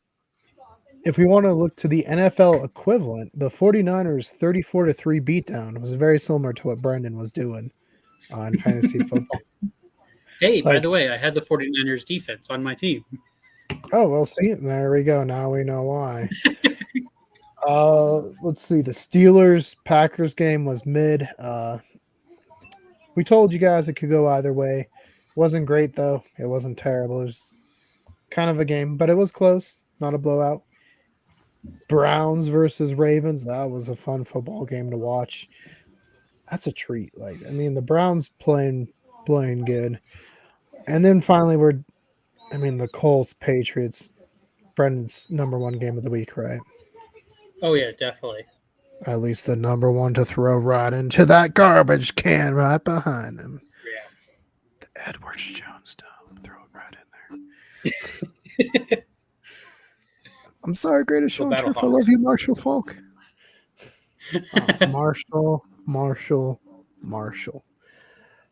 S1: If we want to look to the NFL equivalent, the 49ers 34-3 beatdown was very similar to what Brendan was doing on fantasy football.
S4: Hey, by the way, I had the 49ers defense on my team.
S1: Oh, well, see, there we go. Now we know why. Let's see. The Steelers-Packers game was mid. We told you guys it could go either way. Wasn't great, though. It wasn't terrible. It was kind of a game, but it was close. Not a blowout. Browns versus Ravens. That was a fun football game to watch. That's a treat. The Browns playing good. And then finally the Colts Patriots, Brendan's number one game of the week, right?
S4: Oh yeah, definitely.
S1: At least the number one to throw right into that garbage can right behind him.
S4: Yeah.
S1: The Edwards Jones dome. Throw it right in there. I'm sorry, greatest show on turf. I love you, Marshall Falk. Marshall.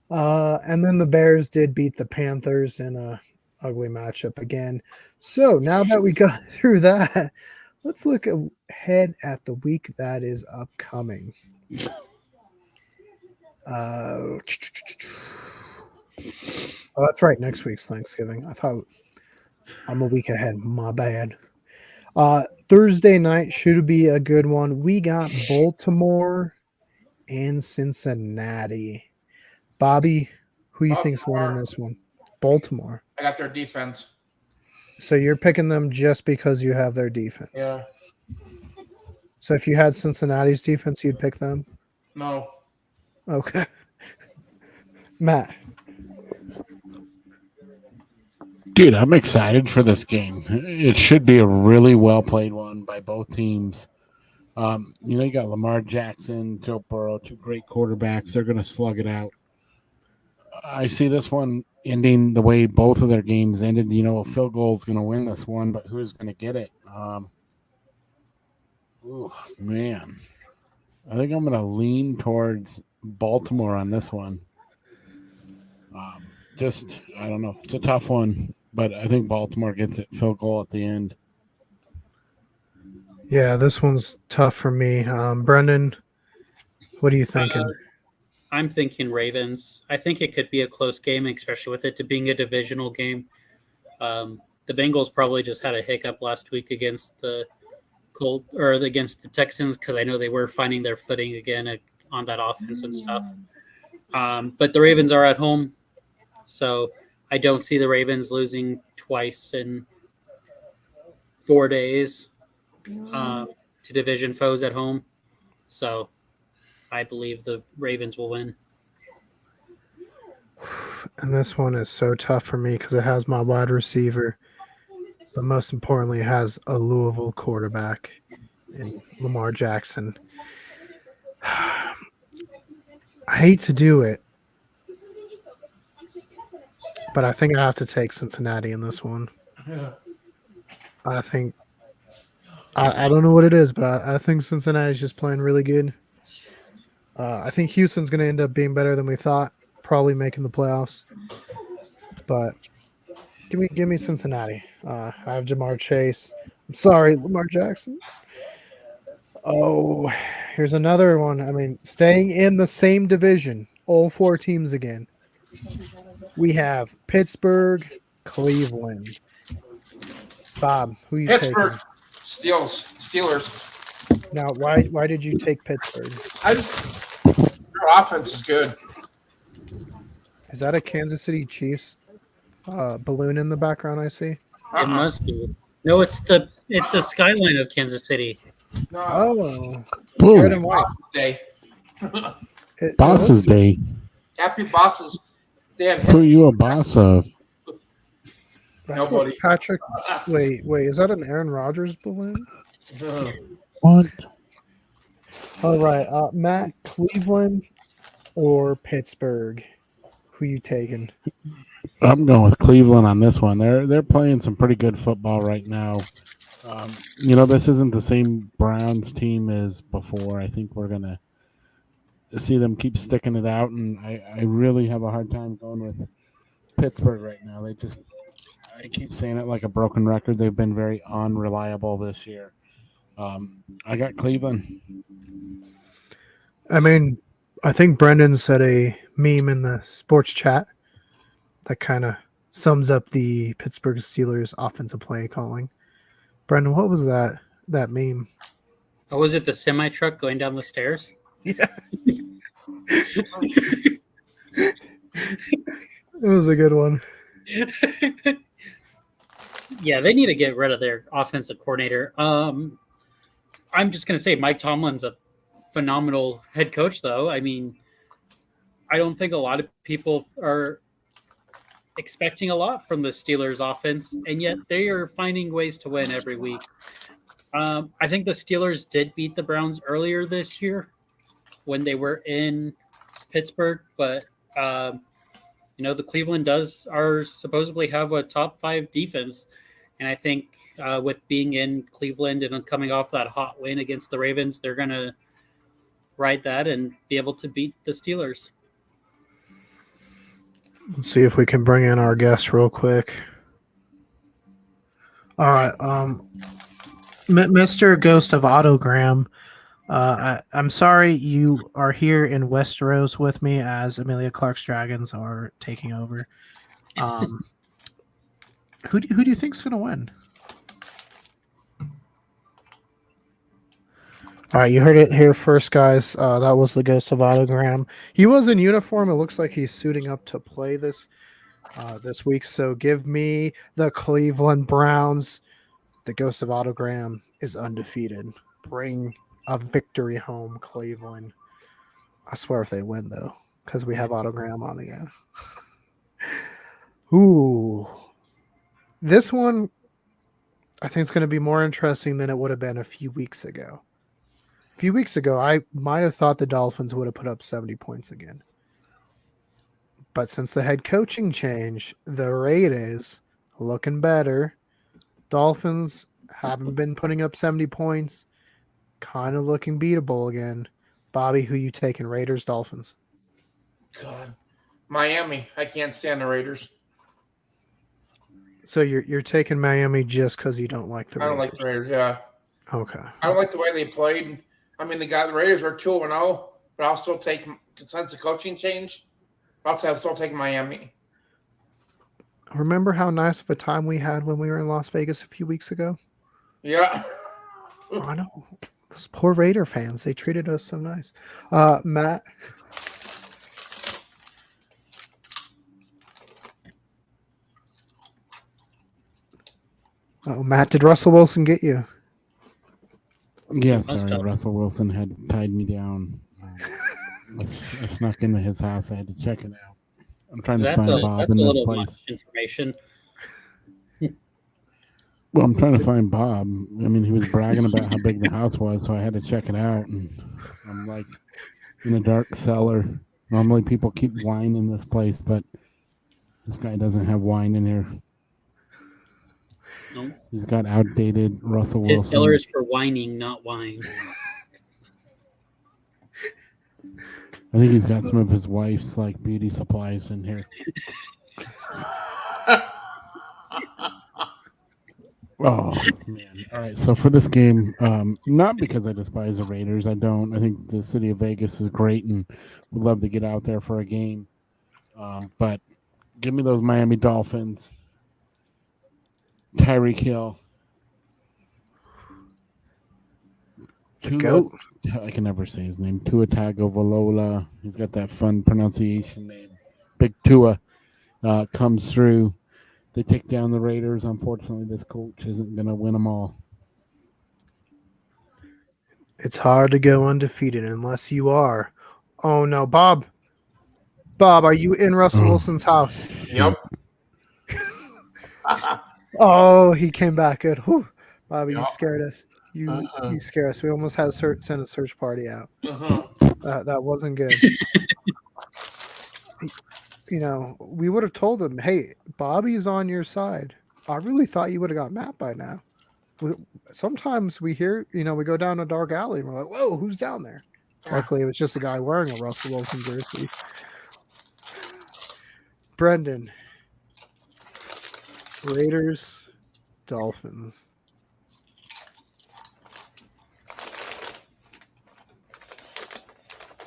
S1: And then the Bears did beat the Panthers in a ugly matchup again. So now that we got through that, let's look ahead at the week that is upcoming. Oh, that's right. Next week's Thanksgiving. I thought I'm a week ahead. My bad. Thursday night should be a good one. We got Baltimore and Cincinnati. Bobby, who you think's winning this one? Baltimore.
S2: I got their defense.
S1: So you're picking them just because you have their defense?
S2: Yeah.
S1: So if you had Cincinnati's defense, you'd pick them?
S2: No.
S1: Okay. Matt.
S3: Dude, I'm excited for this game. It should be a really well played one by both teams. You got Lamar Jackson, Joe Burrow, two great quarterbacks. They're going to slug it out. I see this one ending the way both of their games ended. A field goal is going to win this one, but who's going to get it? Man. I think I'm going to lean towards Baltimore on this one. I don't know. It's a tough one, but I think Baltimore gets it field goal at the end.
S1: Yeah, this one's tough for me. Brendan, what are you thinking?
S4: I'm thinking Ravens. I think it could be a close game, especially with it being a divisional game. The Bengals probably just had a hiccup last week against the against the Texans because I know they were finding their footing again on that offense and stuff. But the Ravens are at home, so I don't see the Ravens losing twice in 4 days to division foes at home. So I believe the Ravens will win.
S1: And this one is so tough for me because it has my wide receiver, but most importantly, it has a Louisville quarterback in Lamar Jackson. I hate to do it, but I think I have to take Cincinnati in this one.
S2: Yeah.
S1: I think I don't know what it is, but I think Cincinnati's just playing really good. I think Houston's going to end up being better than we thought, probably making the playoffs. But give me Cincinnati. I have Jamar Chase. I'm sorry, Lamar Jackson. Oh, here's another one. Staying in the same division, all four teams again. We have Pittsburgh, Cleveland. Bob, who you
S2: Pittsburgh.
S1: taking?
S2: Steelers.
S1: Now, why did you take Pittsburgh?
S2: Their offense is good.
S1: Is that a Kansas City Chiefs balloon in the background I see?
S4: It must be. No, it's the skyline of Kansas City.
S2: No.
S1: Oh.
S3: Boom.
S1: Red and white.
S2: Day.
S3: Boss's Day.
S2: Happy bosses. They have
S3: Who are you a boss of?
S1: That's
S2: Nobody.
S1: what Patrick. Wait, is that an Aaron Rodgers balloon?
S3: What?
S1: All right, Matt, Cleveland or Pittsburgh? Who you taking?
S3: I'm going with Cleveland on this one. They're playing some pretty good football right now. This isn't the same Browns team as before. I think we're gonna see them keep sticking it out, and I really have a hard time going with Pittsburgh right now. I keep saying it like a broken record. They've been very unreliable this year. I got Cleveland.
S1: I mean, I think Brendan said a meme in the sports chat that kind of sums up the Pittsburgh Steelers offensive play calling. Brendan, what was that meme?
S4: Oh, was it the semi truck going down the stairs?
S1: Yeah. It was a good one.
S4: Yeah, they need to get rid of their offensive coordinator. I'm just going to say Mike Tomlin's a phenomenal head coach, though. I mean, I don't think a lot of people are expecting a lot from the Steelers offense, and yet they are finding ways to win every week. I think the Steelers did beat the Browns earlier this year when they were in Pittsburgh, but the Cleveland are supposedly have a top 5 defense, and I think with being in Cleveland and coming off that hot win against the Ravens, they're going to ride that and be able to beat the Steelers.
S1: Let's see if we can bring in our guest real quick. All right, Mr. Ghost of Autogram. I'm sorry you are here in Westeros with me as Amelia Clark's dragons are taking over. Who do you think's going to win? All right, you heard it here first, guys. That was the Ghost of Autogram. He was in uniform. It looks like he's suiting up to play this week. So give me the Cleveland Browns. The Ghost of Autogram is undefeated. Bring a victory home, Cleveland. I swear if they win, though, because we have Autogram on again. Ooh. This one, I think it's going to be more interesting than it would have been a few weeks ago. A few weeks ago, I might have thought the Dolphins would have put up 70 points again. But since the head coaching change, the rate is looking better. Dolphins haven't been putting up 70 points. Kind of looking beatable again. Bobby, who you taking? Raiders, Dolphins?
S2: God, Miami. I can't stand the Raiders.
S1: So you're taking Miami just because you don't like the Raiders?
S2: I don't like the Raiders. Yeah.
S1: Okay.
S2: I don't like the way they played. I mean, the Raiders are 2-0, but I'll still take since the coaching change. I'll still take Miami.
S1: Remember how nice of a time we had when we were in Las Vegas a few weeks ago?
S2: Yeah.
S1: I know. Those poor Raider fans, they treated us so nice. Matt? Oh, Matt, did Russell Wilson get you?
S3: Yeah, sorry. Russell Wilson had tied me down. I snuck into his house. I had to check it out. I'm trying to find Bob in this place.
S4: Much information.
S3: Well, I'm trying to find Bob. I mean, he was bragging about how big the house was, so I had to check it out. And I'm like in a dark cellar. Normally people keep wine in this place, but this guy doesn't have wine in here.
S4: No.
S3: He's got outdated Russell Wilson.
S4: His cellar is for whining, not wine.
S3: I think he's got some of his wife's like beauty supplies in here. Oh man! All right, so for this game, not because I despise the Raiders, I don't. I think the city of Vegas is great, and would love to get out there for a game. But give me those Miami Dolphins. Tyreek Hill.
S1: Goat.
S3: I can never say his name. Tua Tagovailoa. He's got that fun pronunciation name. Big Tua comes through. They take down the Raiders. Unfortunately, this coach isn't going to win them all.
S1: It's hard to go undefeated unless you are. Oh, no. Bob, are you in Russell Wilson's house?
S2: Yep.
S1: Oh, he came back good. Whew. Bobby, you scared us. You scared us. We almost had to send a search party out. That wasn't good. we would have told him, hey, Bobby's on your side. I really thought you would have got Matt by now. Sometimes we hear, we go down a dark alley and we're like, whoa, who's down there? Luckily, it was just a guy wearing a Russell Wilson jersey. Brendan, Raiders, Dolphins.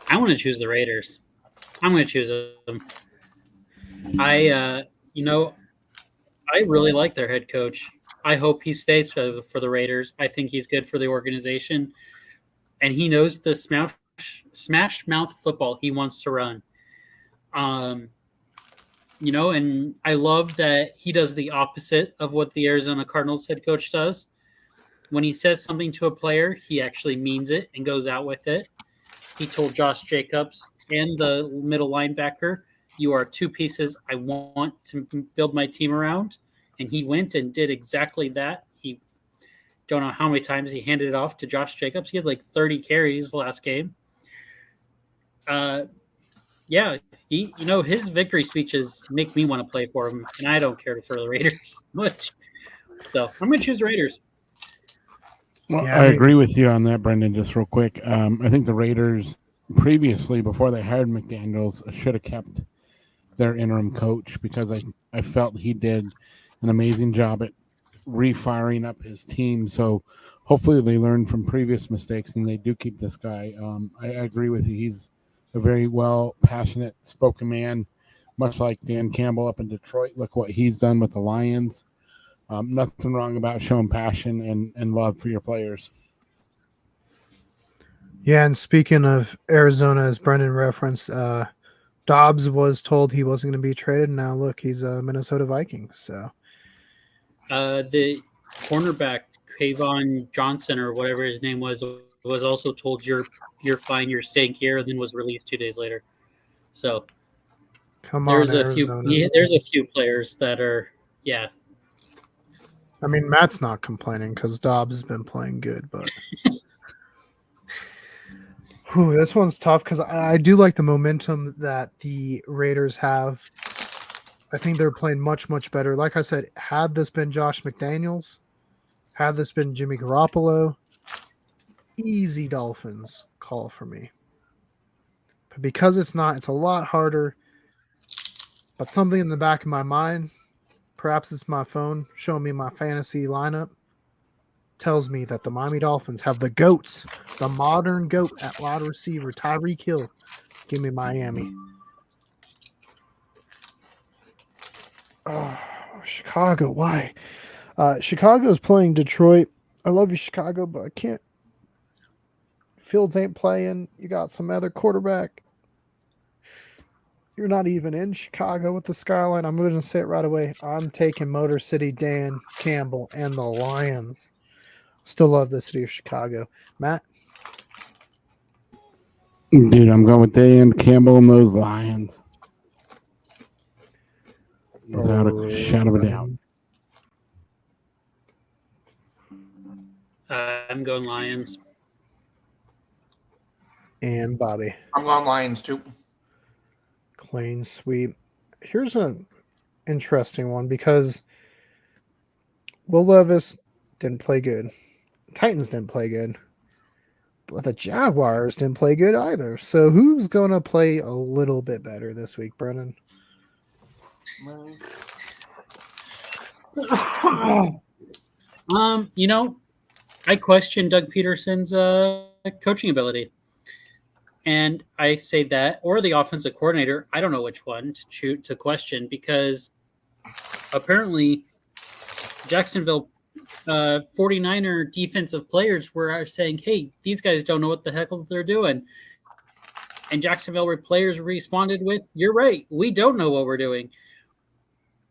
S4: I want to choose the Raiders. I'm going to choose them. I really like their head coach. I hope he stays for the Raiders. I think he's good for the organization, and he knows the smash mouth football he wants to run. And I love that he does the opposite of what the Arizona Cardinals head coach does. When he says something to a player, he actually means it and goes out with it. He told Josh Jacobs and the middle linebacker, you are two pieces I want to build my team around. And he went and did exactly that. He don't know how many times he handed it off to Josh Jacobs. He had like 30 carries last game. His victory speeches make me want to play for him, and I don't care for the Raiders much. So I'm going to choose the Raiders.
S3: Well, I agree with you on that, Brendan. Just real quick, I think the Raiders previously, before they hired McDaniels, should have kept their interim coach because I felt he did an amazing job at refiring up his team. So hopefully they learn from previous mistakes and they do keep this guy. I agree with you. He's a very passionate, spoken man, much like Dan Campbell up in Detroit. Look what he's done with the Lions. Nothing wrong about showing passion and love for your players.
S1: Yeah, and speaking of Arizona, as Brendan referenced, Dobbs was told he wasn't going to be traded. And now look, he's a Minnesota Viking. So
S4: the cornerback Kayvon Johnson or whatever his name was also told you're fine, you're staying here, and then was released 2 days later. So
S1: come on,
S4: there's
S1: Arizona.
S4: There's a few players that are
S1: I mean, Matt's not complaining because Dobbs has been playing good, but this one's tough because I do like the momentum that the Raiders have. I think they're playing much, much better. Like I said, had this been Josh McDaniels, had this been Jimmy Garoppolo, easy Dolphins call for me. But because it's not, it's a lot harder. But something in the back of my mind, perhaps it's my phone showing me my fantasy lineup, tells me that the Miami Dolphins have the GOATs, the modern GOAT at wide receiver, Tyreek Hill. Give me Miami. Oh, Chicago, why? Chicago's playing Detroit. I love you, Chicago, but I can't. Fields ain't playing. You got some other quarterback. You're not even in Chicago with the skyline. I'm going to say it right away. I'm taking Motor City Dan Campbell and the Lions. Still love the city of Chicago. Matt?
S3: Dude, I'm going with Dan Campbell and those Lions. Without a shadow of a doubt.
S4: I'm going Lions.
S1: And Bobby.
S2: I'm going Lions too.
S1: Clean sweep. Here's an interesting one because Will Levis didn't play good. Titans didn't play good. But the Jaguars didn't play good either. So who's going to play a little bit better this week, Brennan?
S4: I question Doug Peterson's coaching ability. And I say that, or the offensive coordinator, I don't know which one to question, because apparently Jacksonville 49er defensive players were saying, hey, these guys don't know what the heck they're doing. And Jacksonville players responded with, you're right, we don't know what we're doing.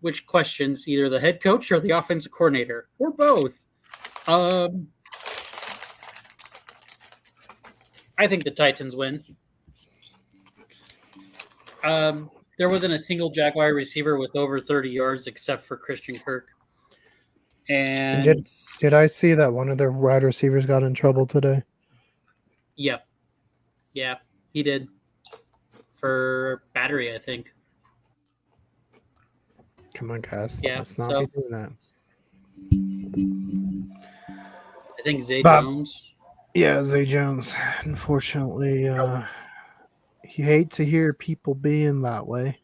S4: Which questions either the head coach or the offensive coordinator, or both. I think the Titans win. There wasn't a single Jaguar receiver with over 30 yards except for Christian Kirk. And
S1: did I see that one of their wide receivers got in trouble today?
S4: Yeah, he did. For battery, I think.
S1: Come on, guys.
S4: Yeah,
S1: Let's not
S4: so
S1: be doing that.
S4: I think Zay
S1: Bob.
S4: Jones.
S1: Yeah, Zay Jones. Unfortunately, you hate to hear people being that way.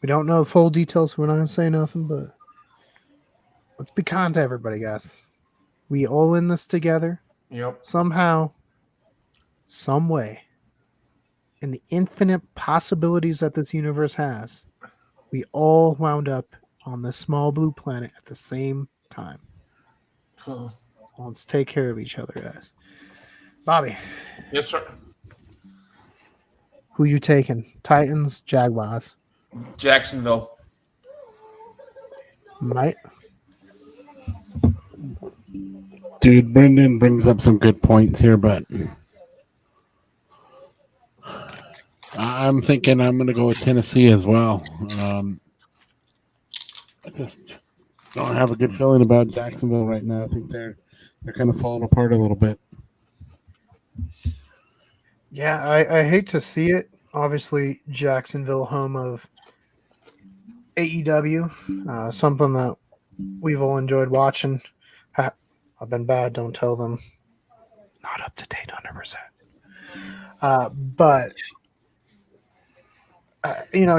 S1: We don't know the full details, so we're not going to say nothing, but let's be kind to everybody, guys. We all in this together.
S2: Yep.
S1: Somehow, some way, in the infinite possibilities that this universe has, we all wound up on this small blue planet at the same time. Let's take care of each other, guys. Bobby,
S2: Yes, sir.
S1: who you taking? Titans, Jaguars?
S2: Jacksonville.
S1: Might.
S3: Dude, Brendan brings up some good points here, but I'm thinking I'm going to go with Tennessee as well. I just don't have a good feeling about Jacksonville right now. I think they're kind of falling apart a little bit.
S1: Yeah, I hate to see it. Obviously, Jacksonville, home of AEW, something that we've all enjoyed watching. I've been bad, don't tell them. Not up to date 100%. But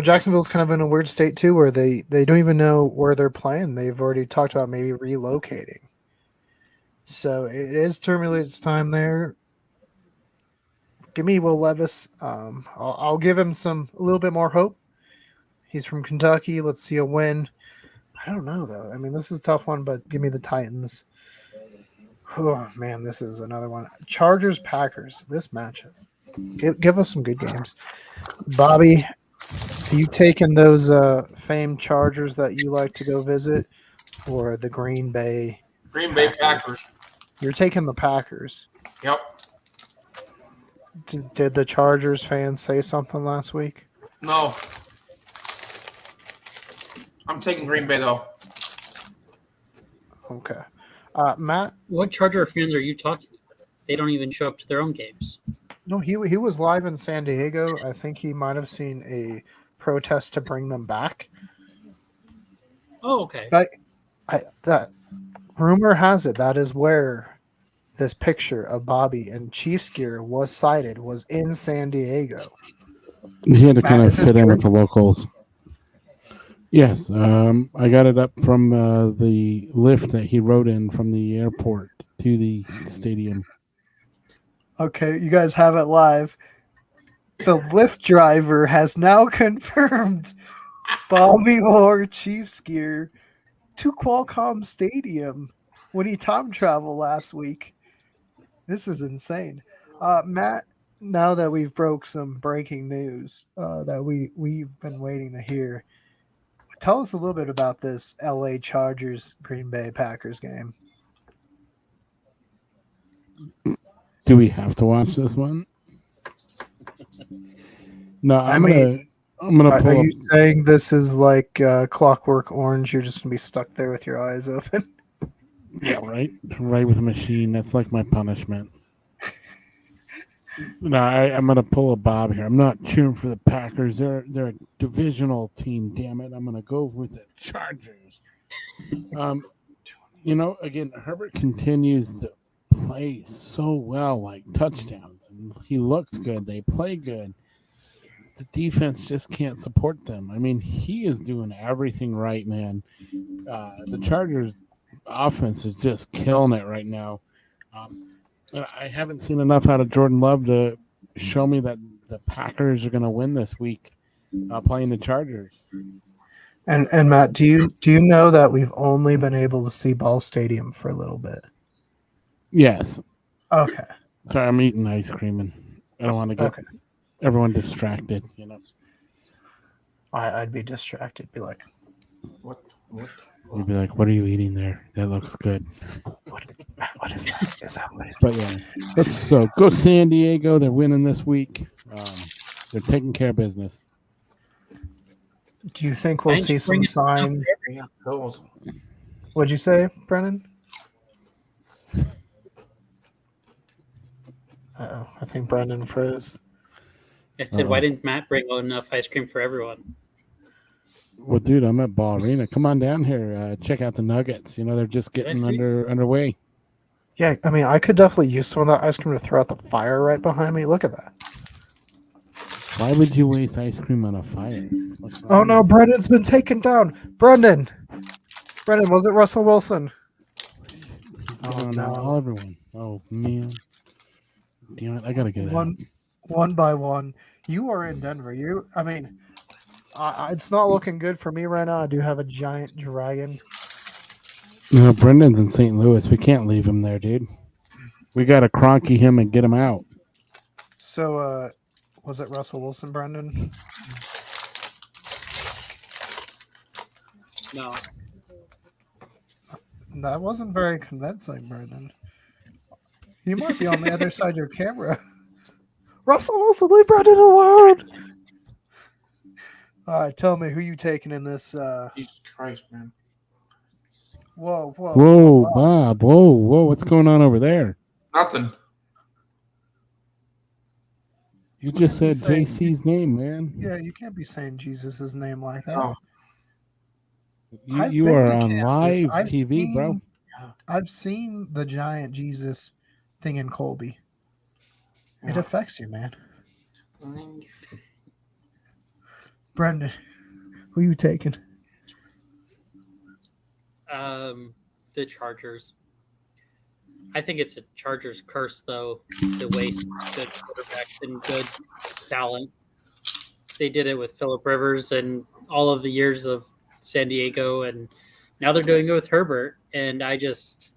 S1: Jacksonville's kind of in a weird state too, where they don't even know where they're playing. They've already talked about maybe relocating. So it is turbulent time there. Give me Will Levis. I'll give him a little bit more hope. He's from Kentucky. Let's see a win. I don't know though. I mean, this is a tough one, but give me the Titans. Oh man, this is another one. Chargers Packers. This matchup. Give us some good games. Bobby, are you taking those famed Chargers that you like to go visit, or the Green Bay?
S2: Green Bay Packers.
S1: You're taking the Packers.
S2: Yep.
S1: Did the Chargers fans say something last week?
S2: No. I'm taking Green Bay though.
S1: Okay. Matt?
S4: What Charger fans are you talking about? They don't even show up to their own games.
S1: No, he was live in San Diego. I think he might have seen a protest to bring them back.
S4: Oh, okay.
S1: But that rumor has it that is where this picture of Bobby in Chiefs gear was sighted, was in San Diego.
S3: He had to kind of
S1: is this
S3: fit in
S1: true?
S3: with the locals. Yes, I got it up from the lift that he rode in from the airport to the stadium.
S1: Okay, you guys have it live. The Lyft driver has now confirmed Bobby wore Chiefs gear to Qualcomm Stadium when he time traveled last week. This is insane. Matt, now that we've broke some breaking news that we've been waiting to hear, tell us a little bit about this LA Chargers Green Bay Packers game.
S3: Do we have to watch this one? No, I'm gonna
S1: Are
S3: pull up.
S1: you saying this is like Clockwork Orange? You're just gonna be stuck there with your eyes open?
S3: Yeah, right with a machine. That's like my punishment. No, I'm gonna pull a Bob here. I'm not cheering for the Packers. They're a divisional team. Damn it! I'm gonna go with the Chargers. Again, Herbert continues to play so well, like touchdowns, and he looks good. They play good. The defense just can't support them. I mean, he is doing everything right, man. The Chargers offense is just killing it right now. I haven't seen enough out of Jordan Love to show me that the Packers are going to win this week playing the Chargers.
S1: And Matt, do you know that we've only been able to see Ball Stadium for a little bit?
S3: Yes.
S1: Okay.
S3: Sorry, I'm eating ice cream and I don't want to get everyone distracted.
S1: I'd be distracted. Be like,
S2: What?
S3: You'd be like, "What are you eating there? That looks good."
S1: what is that? Is that what?
S3: But yeah, let's go San Diego. They're winning this week. They're taking care of business.
S1: Do you think we'll see some signs?
S2: Yeah, Culz.
S1: What'd you say, Brennan? Uh-oh, I think Brendan froze.
S4: I said, why didn't Matt bring enough ice cream for everyone?
S3: Well, dude, I'm at Ball Arena. Come on down here. Check out the Nuggets. They're just getting underway.
S1: Yeah, I mean, I could definitely use some of that ice cream to throw out the fire right behind me. Look at that.
S3: Why would you waste ice cream on a fire?
S1: Oh no, Brendan's been taken down. Brendan, was it Russell Wilson?
S3: Oh no, all everyone. Oh man, damn it! I gotta get out.
S1: One by one. You are in Denver. It's not looking good for me right now. I do have a giant dragon.
S3: Brendan's in St. Louis. We can't leave him there, dude. We gotta cronky him and get him out.
S1: So, was it Russell Wilson, Brendan?
S4: No.
S1: That wasn't very convincing, Brendan. You might be on the other side of your camera. Russell Wilson, leave Brendan alone! All right, tell me who you taking in this.
S2: Jesus Christ, man.
S1: Whoa,
S3: Bob. Whoa, what's going on over there?
S2: Nothing.
S3: You just said JC's name, man.
S1: Yeah, you can't be saying Jesus' name like that.
S2: Oh.
S3: You are on live TV, bro.
S1: I've seen the giant Jesus thing in Colby. Yeah. It affects you, man. Brendan, who are you taking?
S4: The Chargers. I think it's a Chargers curse, though, to waste good quarterbacks and good talent. They did it with Phillip Rivers and all of the years of San Diego, and now they're doing it with Herbert. And I just,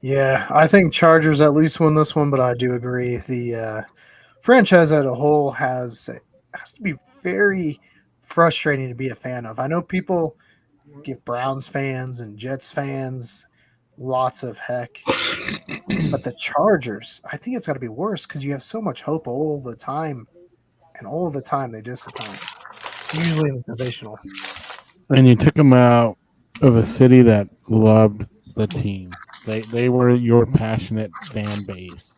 S1: Yeah, I think Chargers at least win this one, but I do agree. The franchise as a whole has to be very frustrating to be a fan of. I know people give Browns fans and Jets fans lots of heck, but the Chargers, I think it's got to be worse because you have so much hope all the time, and all the time they disappoint. Usually in the divisional.
S3: And you took them out of a city that loved the team. They were your passionate fan base.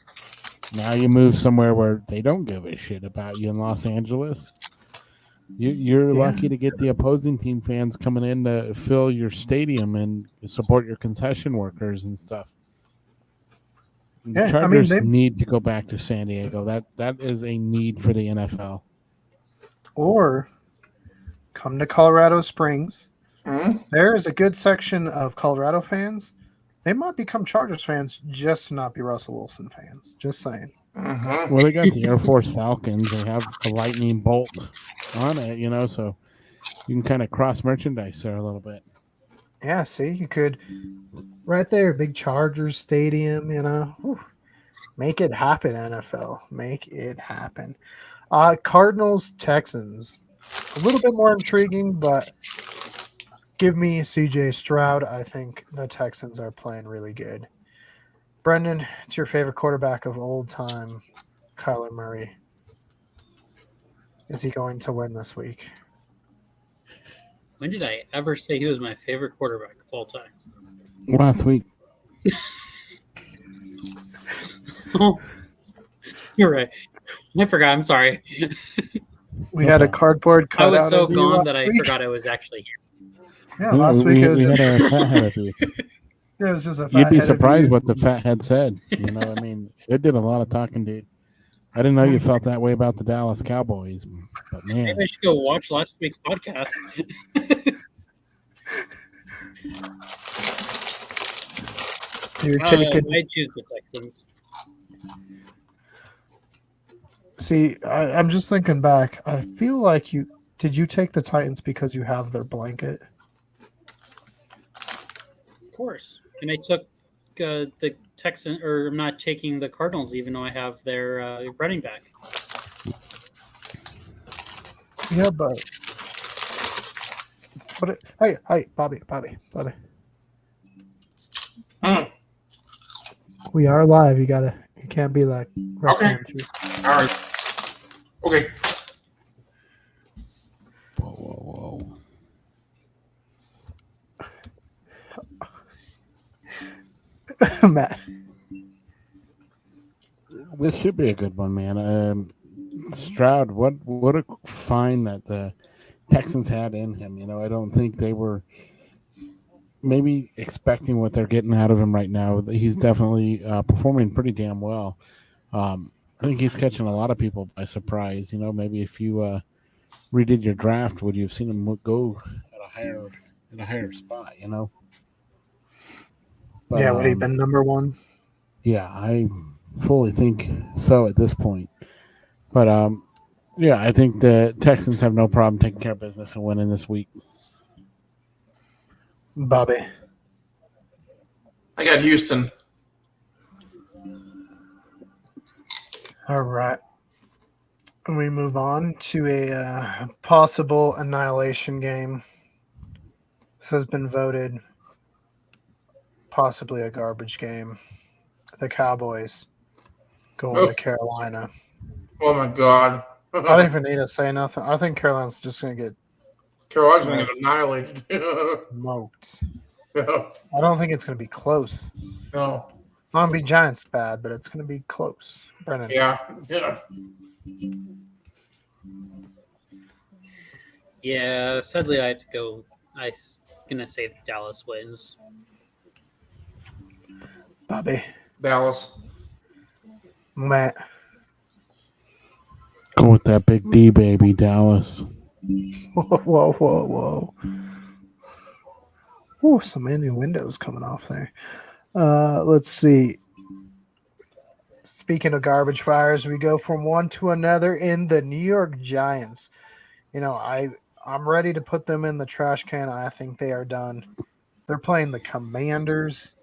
S3: Now you move somewhere where they don't give a shit about you in Los Angeles. You're lucky to get the opposing team fans coming in to fill your stadium and support your concession workers and stuff. The Chargers need to go back to San Diego. That is a need for the NFL.
S1: Or come to Colorado Springs.
S2: Mm-hmm.
S1: There is a good section of Colorado fans. They might become Chargers fans just to not be Russell Wilson fans. Just saying.
S2: Mm-hmm.
S3: Well, they got the Air Force Falcons. They have a lightning bolt on it, so you can kind of cross merchandise there a little bit.
S1: Yeah, see, you could right there, big Chargers stadium, Whew. Make it happen, NFL. Make it happen. Cardinals, Texans. A little bit more intriguing, but give me CJ Stroud. I think the Texans are playing really good. Brendan, it's your favorite quarterback of old time, Kyler Murray. Is he going to win this week?
S4: When did I ever say he was my favorite quarterback of all time?
S3: Last week.
S4: Oh, you're right. I forgot. I'm sorry.
S1: We had a cardboard cutout.
S4: I was so gone that I forgot I was actually here.
S1: Yeah, last week it was
S3: we had a fathead of you.
S1: It was just a
S3: You'd be surprised what the fathead said. It did a lot of talking, dude. I didn't know you felt that way about the Dallas Cowboys, but man.
S4: Maybe I should go watch last week's podcast. I choose the Texans.
S1: See, I'm just thinking back. I feel like did you take the Titans because you have their blanket?
S4: Of course. And I took the Texans, or I'm not taking the Cardinals, even though I have their running back.
S1: Yeah, but hey, Bobby. We are live. You can't be like wrestling through.
S2: All right. Okay.
S3: Whoa.
S1: Matt.
S3: This should be a good one, man. Stroud, what a find that the Texans had in him. I don't think they were maybe expecting what they're getting out of him right now. He's definitely performing pretty damn well. I think he's catching a lot of people by surprise. Maybe if you redid your draft, would you have seen him go at a higher spot? But,
S1: yeah, would he been number one?
S3: Yeah, I fully think so at this point. But yeah, I think the Texans have no problem taking care of business and winning this week.
S1: Bobby.
S2: I got Houston.
S1: All right. We move on to a possible annihilation game. This has been voted possibly a garbage game. The Cowboys going to Carolina.
S2: Oh my God!
S1: I don't even need to say nothing. I think Carolina's just going to get
S2: Carolina's going to get annihilated.
S1: smoked.
S2: No.
S1: I don't think it's going to be close.
S2: No.
S1: It's not going to be Giants bad, but it's going to be close. Brennan.
S2: Yeah.
S4: Yeah, sadly, I have to go. I'm going to say Dallas wins.
S1: Bobby.
S2: Dallas.
S1: Matt.
S3: Go with that big D, baby, Dallas.
S1: Whoa. Ooh, some innuendos coming off there. Let's see. Speaking of garbage fires, we go from one to another in the New York Giants. I'm ready to put them in the trash can. I think they are done. They're playing the Commanders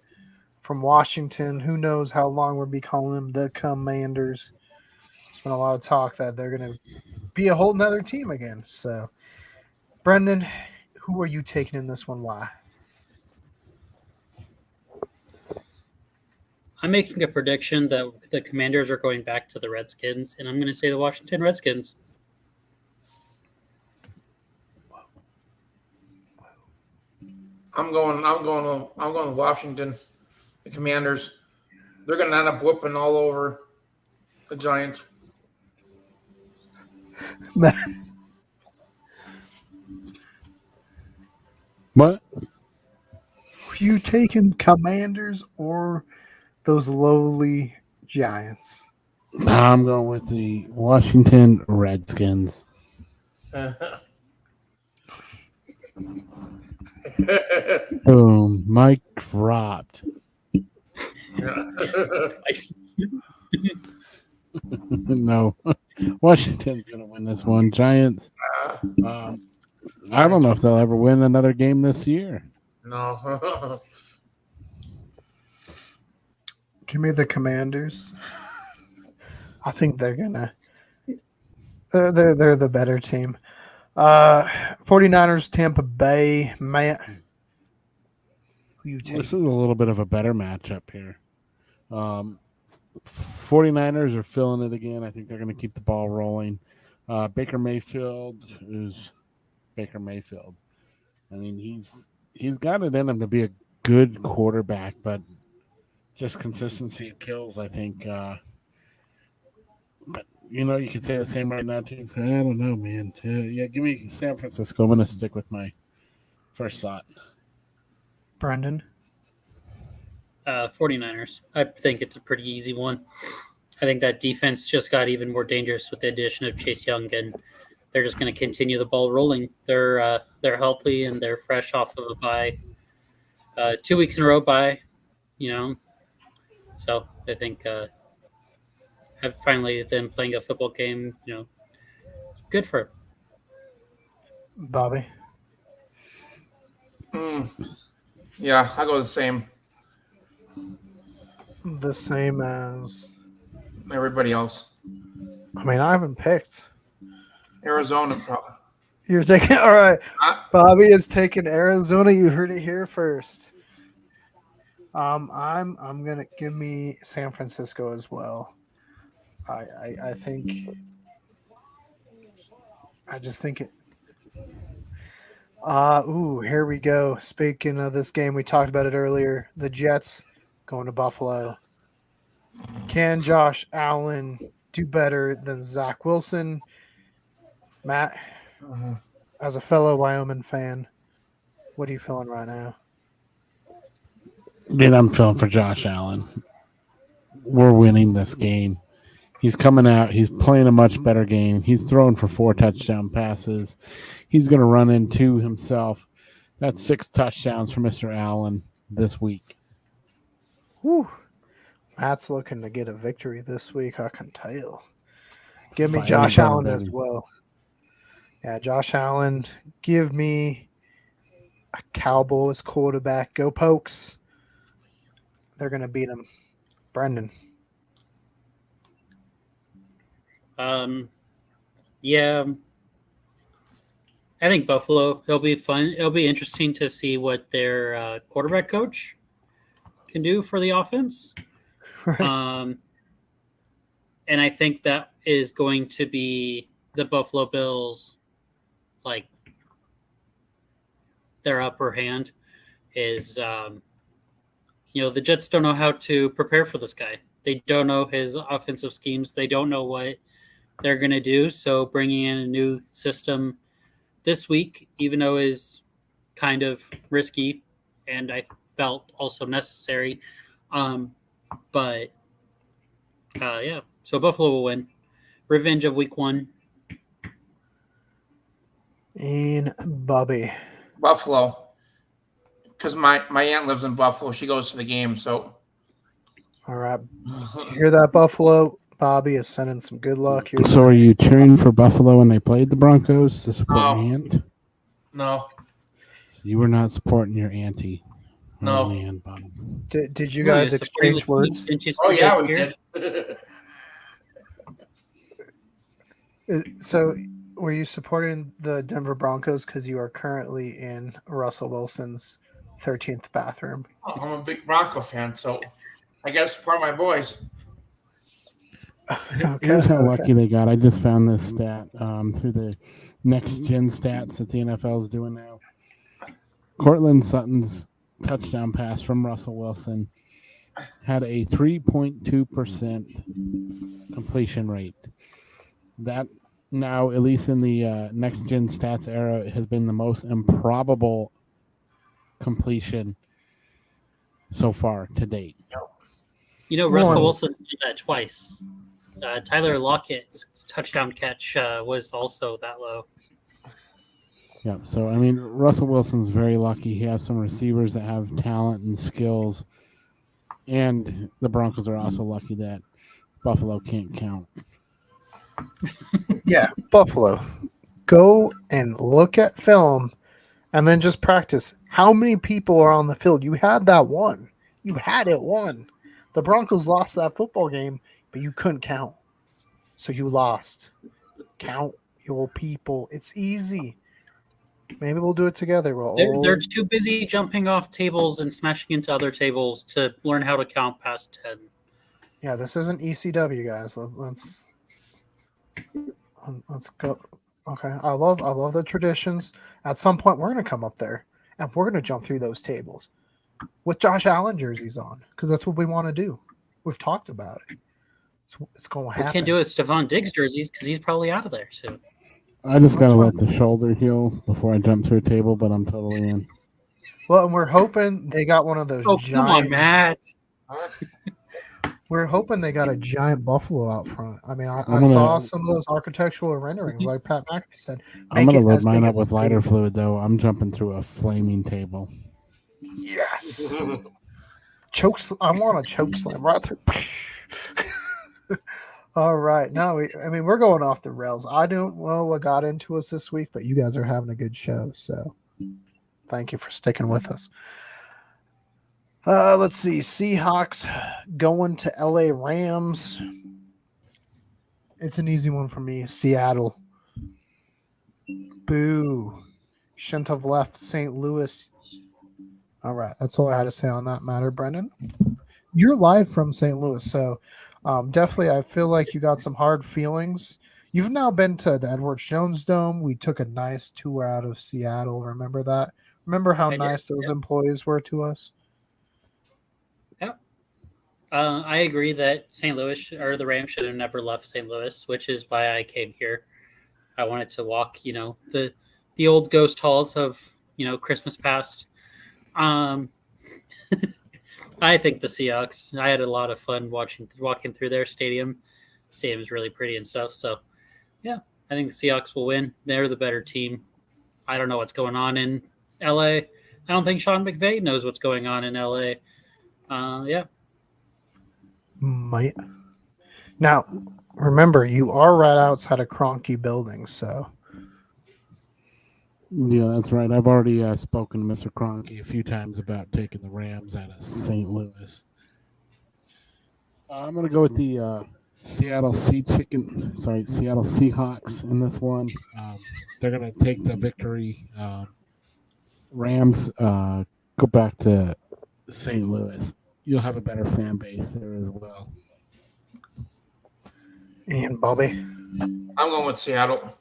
S1: from Washington. Who knows how long we'll be calling them the Commanders. There's been a lot of talk that they're going to be a whole nother team again. So, Brendan, who are you taking in this one? Why?
S4: I'm making a prediction that the Commanders are going back to the Redskins, and I'm going to say the Washington Redskins.
S2: I'm going to Washington. The Commanders. They're going to end up whooping all over the Giants.
S3: What?
S1: You taking Commanders or those lowly Giants?
S3: I'm going with the Washington Redskins. Boom. Mic dropped. No. Washington's going to win this one. Giants. I don't know if they'll ever win another game this year.
S2: No.
S1: Give me the Commanders. I think they're gonna. They're the better team. 49ers, Tampa Bay. Matt, who you take?
S3: This is a little bit of a better matchup here. 49ers are filling it again. I think they're going to keep the ball rolling. Baker Mayfield is Baker Mayfield. I mean, he's got it in him to be a good quarterback, but just consistency kills, I think. But, you could say the same right now, too. I don't know, man. Yeah, give me San Francisco. I'm going to stick with my first thought.
S1: Brendan?
S4: 49ers. I think it's a pretty easy one. I think that defense just got even more dangerous with the addition of Chase Young, and they're just going to continue the ball rolling. They're healthy and they're fresh off of a bye. 2 weeks in a row bye, So I think have finally them playing a football game, good for him.
S1: Bobby?
S2: Yeah, I'll go the same.
S1: The same as
S2: Everybody else.
S1: I mean, I haven't picked.
S2: Arizona.
S1: You're taking all right. Bobby is taking Arizona. You heard it here first. I'm gonna give me San Francisco as well. I think I just think it. Here we go. Speaking of this game, we talked about it earlier. The Jets going to Buffalo. Can Josh Allen do better than Zach Wilson. Matt,
S2: Mhm.
S1: as a fellow Wyoming fan, what are you feeling right now?
S3: Dude, I'm feeling for Josh Allen. We're winning this game. He's coming out. He's playing a much better game. He's throwing for 4 touchdown passes. He's going to run into himself. That's 6 touchdowns for Mr. Allen this week.
S1: Whew. Matt's looking to get a victory this week, I can tell. Give me
S3: Fire
S1: Josh
S3: burn,
S1: Allen as
S3: baby.
S1: well. Yeah, Josh Allen. Give me a Cowboys quarterback. Go Pokes. They're going to beat him. Brendan.
S4: Yeah, I think Buffalo. It'll be fun. It'll be interesting to see what their quarterback coach can do for the offense.
S1: Right.
S4: And I think that is going to be the Buffalo Bills, like their upper hand is, the Jets don't know how to prepare for this guy. They don't know his offensive schemes. They don't know what they're going to do. So bringing in a new system this week, even though is kind of risky, and I felt also necessary. But yeah, so Buffalo will win. Revenge of week 1.
S1: And Bobby.
S2: Buffalo. Because my aunt lives in Buffalo. She goes to the game, so.
S1: All right. You hear that, Buffalo? Bobby is sending some good luck here.
S3: So are you cheering for Buffalo when they played the Broncos to support your aunt?
S2: No.
S3: You were not supporting your auntie.
S2: No.
S3: Oh, man, Bob.
S1: Did you guys exchange words?
S2: Oh, yeah, we did.
S1: So were you supporting the Denver Broncos because you are currently in Russell Wilson's 13th bathroom?
S2: I'm a big Bronco fan, so I got to support my boys.
S3: Here's how lucky they got. I just found this stat through the next gen stats that the NFL is doing now. Cortland Sutton's touchdown pass from Russell Wilson had a 3.2% completion rate. That now, at least in the next gen stats era, has been the most improbable completion so far to date.
S4: Russell Wilson did that twice. Tyler Lockett's touchdown catch was also that low.
S3: Yeah, so I mean, Russell Wilson's very lucky. He has some receivers that have talent and skills, and the Broncos are also lucky that Buffalo can't count.
S1: Yeah, Buffalo. Go and look at film and then just practice. How many people are on the field? You had that one. You had it won. The Broncos lost that football game, but you couldn't count. So you lost. Count your people. It's easy. Maybe we'll do it together.
S4: They're too busy jumping off tables and smashing into other tables to learn how to count past 10.
S1: Yeah, this isn't ECW, guys. Let's go. Okay, I love the traditions. At some point, we're gonna come up there and we're gonna jump through those tables with Josh Allen jerseys on because that's what we want to do. We've talked about it. It's going to happen.
S4: We can't do it with Stephon Diggs jerseys because he's probably out of there soon.
S3: I just got to let the shoulder heal before I jump through a table, but I'm totally in.
S1: Well, and we're hoping they got one of those giant.
S4: Come on, Matt.
S1: We're hoping they got a giant buffalo out front. I mean, I saw some of those architectural renderings, like Pat McAfee said.
S3: I'm going to load mine up with lighter fluid, though. I'm jumping through a flaming table.
S1: Yes. I want a choke slam right through. All right. No, we're going off the rails. I don't know what got into us this week, but you guys are having a good show. So thank you for sticking with us. Let's see. Seahawks going to LA Rams. It's an easy one for me. Seattle. Boo. Shouldn't have left St. Louis. All right. That's all I had to say on that matter, Brendan. You're live from St. Louis, so definitely I feel like you got some hard feelings. You've now been to the Edwards Jones Dome. We took a nice tour out of Seattle. Remember that? Remember how nice those employees were to us?
S4: I agree that St. Louis or the Rams should have never left St. Louis, which is why I came here. I wanted to walk, the old ghost halls of, Christmas past. Um, I think the Seahawks. I had a lot of fun walking through their stadium. Stadium is really pretty and stuff. So, yeah, I think the Seahawks will win. They're the better team. I don't know what's going on in LA. I don't think Sean McVay knows what's going on in LA. Yeah.
S1: Might. Now, remember, you are right outside of Cronky Building, so
S3: Yeah, that's right. I've already spoken to Mr. Cronky a few times about taking the Rams out of St. Louis. I'm going to go with the Seattle Seahawks in this one. They're going to take the victory. Rams go back to St. Louis. You'll have a better fan base there as well.
S1: and Bobby.
S2: I'm going with Seattle.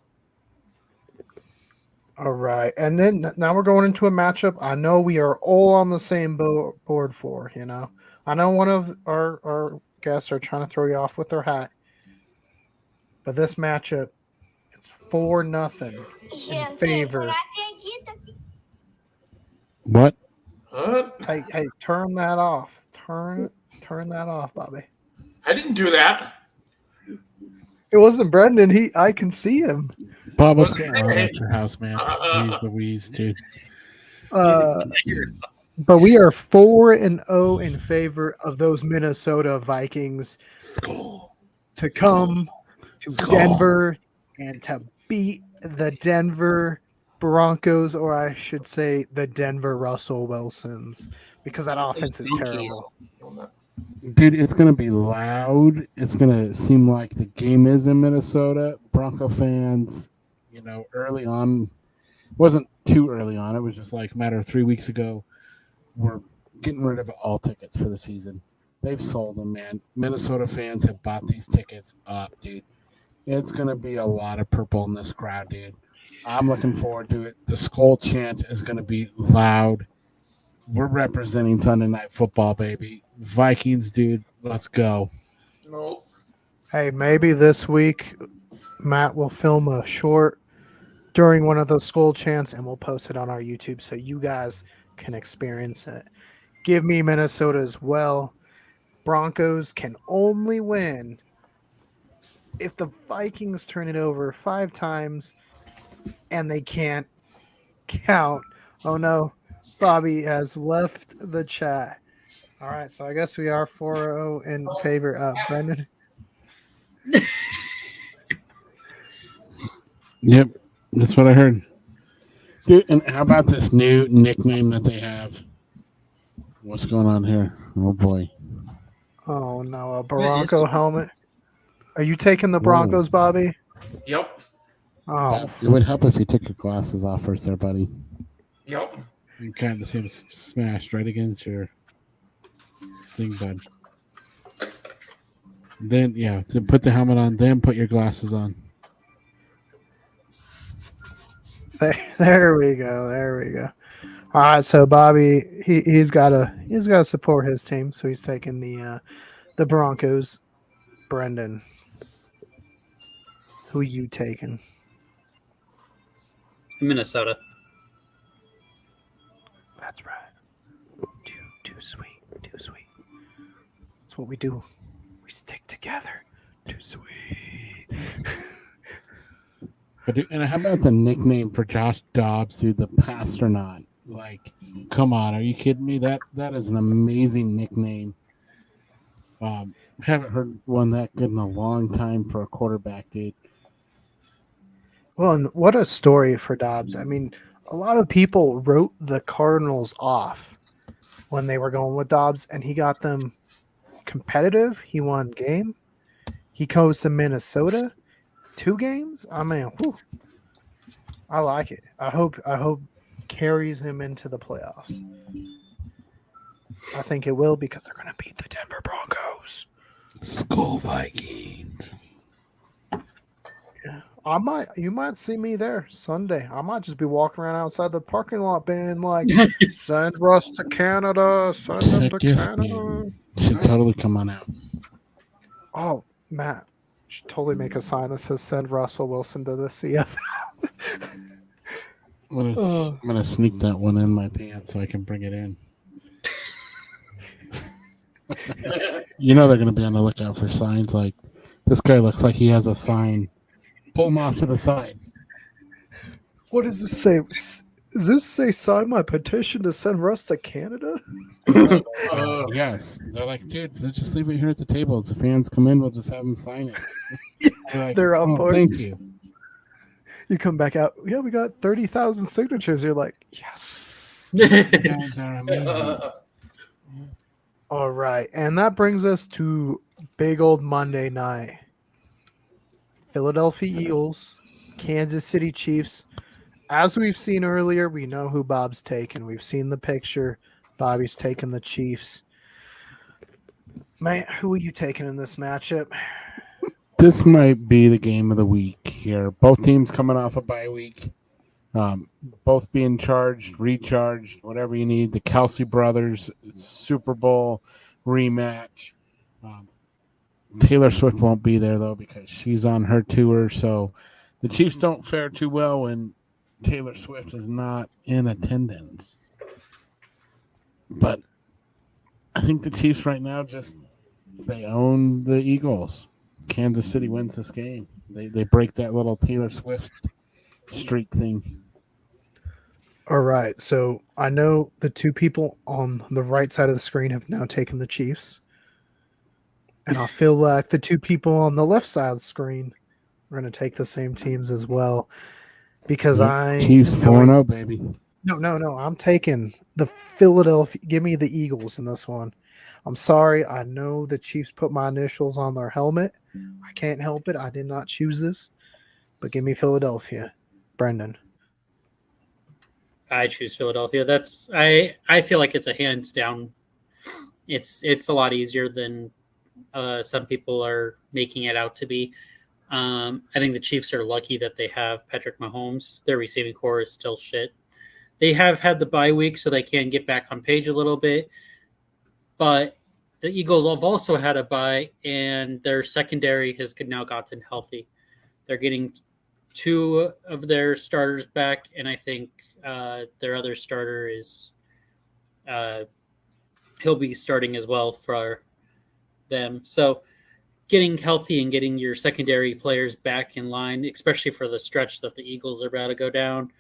S1: All right, and then now we're going into a matchup. I know we are all on the same board for. I know one of our guests are trying to throw you off with their hat, but this matchup, it's 4-0 in favor.
S3: What?
S1: Hey, turn that off. Turn that off, Bobby.
S2: I didn't do that.
S1: It wasn't Brendan. I can see him.
S3: Bob, what's going on at your house, man? Jeez Louise, dude.
S1: But we are 4-0 in favor of those Minnesota Vikings to come to Denver and to beat the Denver Broncos, or I should say the Denver Russell Wilsons, because that offense is terrible.
S3: Dude, it's going to be loud. It's going to seem like the game is in Minnesota. Bronco fans, early on, wasn't too early on. It was just like a matter of 3 weeks ago. We're getting rid of all tickets for the season. They've sold them, man. Minnesota fans have bought these tickets up, dude. It's going to be a lot of purple in this crowd, dude. I'm looking forward to it. The Skull chant is going to be loud. We're representing Sunday Night Football, baby. Vikings, dude. Let's go.
S2: No.
S1: Hey, maybe this week Matt will film a short during one of those Skull chants, and we'll post it on our YouTube so you guys can experience it. Give me Minnesota as well. Broncos can only win if the Vikings turn it over 5 times and they can't count. Oh no, Bobby has left the chat. All right, so I guess we are 4-0 in favor of Brendan.
S3: Yep, that's what I heard. Dude, and how about this new nickname that they have? What's going on here? Oh boy.
S1: Oh no, a Bronco helmet. Are you taking the Broncos, Bobby?
S2: Yep.
S1: Oh,
S3: It would help if you took your glasses off first there, buddy.
S2: Yep.
S3: You kind of seem smashed right against your thing, bud. Then, to put the helmet on, then put your glasses on.
S1: there we go. There we go. All right, so Bobby, he's got to support his team, so he's taking the Broncos. Brendan, who you taking?
S4: Minnesota.
S1: That's right. Too sweet. Too sweet. That's what we do. We stick together. Too sweet.
S3: But dude, and how about the nickname for Josh Dobbs, dude? The Pastronaut. Like, come on, are you kidding me? That is an amazing nickname. Haven't heard one that good in a long time for a quarterback, dude.
S1: Well, and what a story for Dobbs. I mean, a lot of people wrote the Cardinals off when they were going with Dobbs, and he got them competitive. He won game. He goes to Minnesota, 2 games. I mean, whew, I like it. I hope carries him into the playoffs. I think it will, because they're going to beat the Denver Broncos.
S3: Skull Vikings.
S1: Yeah, you might see me there Sunday. I might just be walking around outside the parking lot being like, send Russ to Canada, send him to Canada.
S3: Should totally come on out.
S1: Oh, Matt should totally make a sign that says "Send Russell Wilson to the CFL."
S3: I'm gonna sneak that one in my pants so I can bring it in. You know they're gonna be on the lookout for signs like this guy looks like he has a sign. Pull him off to the side.
S1: What does this say? Does this say sign my petition to send Russ to Canada?
S3: Yes. They're like, dude, let's just leave it here at the table. As the fans come in, we'll just have them sign it. Like,
S1: They're on board.
S3: Thank you.
S1: You come back out. Yeah, we got 30,000 signatures. You're like, yes.
S3: You guys are amazing.
S1: All right, and that brings us to big old Monday night. Philadelphia Eagles, Kansas City Chiefs. As we've seen earlier, we know who Bob's taking. We've seen the picture. Bobby's taking the Chiefs. Man, who are you taking in this matchup?
S3: This might be the game of the week here. Both teams coming off a bye week. Both being charged, recharged, whatever you need. The Kelsey brothers Super Bowl rematch. Taylor Swift won't be there, though, because she's on her tour. So the Chiefs don't fare too well when Taylor Swift is not in attendance. But I think the Chiefs right now they own the Eagles. Kansas City wins this game. They break that little Taylor Swift streak thing.
S1: All right, so I know the two people on the right side of the screen have now taken the Chiefs. And I feel like the two people on the left side of the screen are going to take the same teams as well. Because
S3: Chiefs 4-0, baby.
S1: No. I'm taking the Philadelphia. Give me the Eagles in this one. I'm sorry. I know the Chiefs put my initials on their helmet. I can't help it. I did not choose this. But give me Philadelphia. Brendan.
S4: I choose Philadelphia. I feel like it's a hands down. It's a lot easier than some people are making it out to be. I think the Chiefs are lucky that they have Patrick Mahomes. Their receiving core is still shit. They have had the bye week, so they can get back on page a little bit. But the Eagles have also had a bye, and their secondary has now gotten healthy. They're getting two of their starters back, and I think their other starter is he'll be starting as well for them. So getting healthy and getting your secondary players back in line, especially for the stretch that the Eagles are about to go down.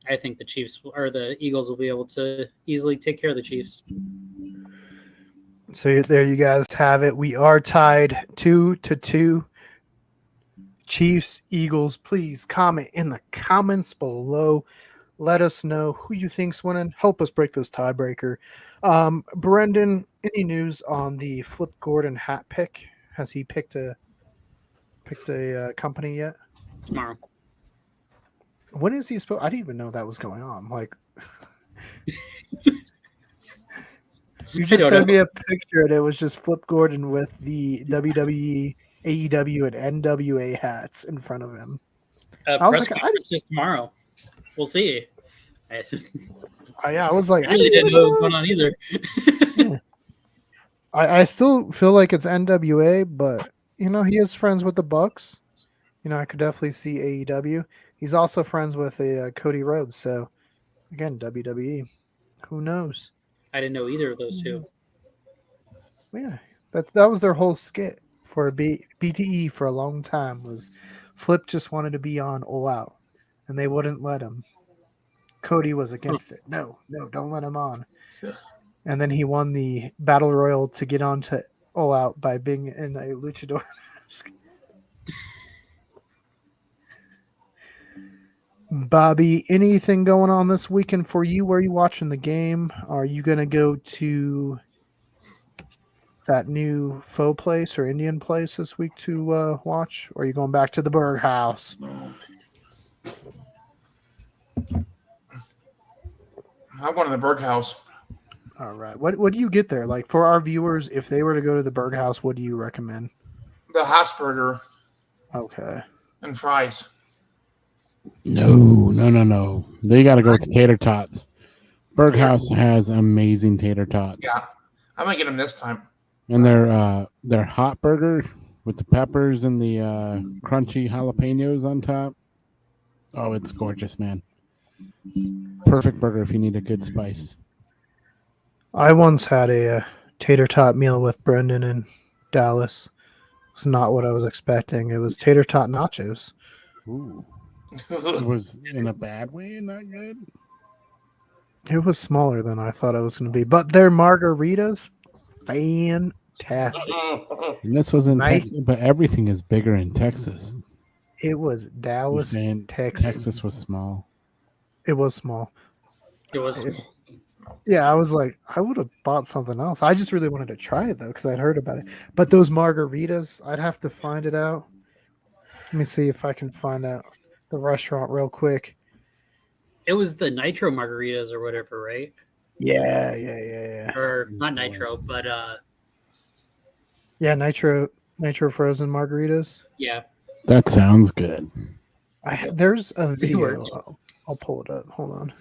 S4: I think the Eagles will be able to easily take care of the Chiefs.
S1: So there you guys have it. We are tied 2-2. Chiefs, Eagles, please comment in the comments below. Let us know who you think's winning. Help us break this tiebreaker. Brendan, any news on the Flip Gordon hat pick? Has he picked a company yet?
S4: Tomorrow.
S1: When is he supposed? I didn't even know that was going on. Like, you just sent me a picture and it was just Flip Gordon with the WWE, AEW, and NWA hats in front of him.
S4: I was like, conference is tomorrow. We'll see.
S1: I was like,
S4: I really didn't know what was going on either.
S1: Yeah. I still feel like it's NWA, but he is friends with the Bucks. I could definitely see AEW. He's also friends with Cody Rhodes. So again, WWE. Who knows?
S4: I didn't know either of those two.
S1: Yeah, that was their whole skit for BTE for a long time. Was Flip just wanted to be on All Out, and they wouldn't let him. Cody was against it. No, don't let him on. And then he won the Battle Royal to get on to All Out by being in a luchador mask. Bobby, anything going on this weekend for you? Where are you watching the game? Are you going to go to that new faux place or Indian place this week to watch? Or are you going back to the Berg House?
S2: I'm going to the Berg House.
S1: All right. What do you get there? Like, for our viewers, if they were to go to the Berg House, what do you recommend?
S2: The Hasburger.
S1: Okay.
S2: And fries.
S3: No. They got to go with the tater tots. Berg House has amazing tater tots.
S2: Yeah. I might get them this time.
S3: And their hot burger with the peppers and the crunchy jalapenos on top. Oh, it's gorgeous, man. Perfect burger if you need a good spice.
S1: I once had a tater tot meal with Brendan in Dallas. It's not what I was expecting. It was tater tot nachos.
S3: Ooh. It was in a bad way, not good.
S1: It was smaller than I thought it was going to be, but their margaritas, fantastic.
S3: And this was in
S1: Nice.
S3: Texas, but everything is bigger in Texas.
S1: It was
S3: You're
S1: Dallas,
S3: saying
S1: Texas.
S3: Texas was small.
S1: It was small.
S4: It was.
S1: Yeah, I was like, I would have bought something else. I just really wanted to try it though because I'd heard about it. But those margaritas, I'd have to find it out. Let me see if I can find out the restaurant real quick.
S4: It was the nitro margaritas or whatever, right?
S1: Yeah.
S4: Or not nitro, but
S1: Yeah, nitro frozen margaritas.
S4: yeah.
S3: That sounds good.
S1: There's a video.
S4: work.
S1: I'll pull it up. Hold on.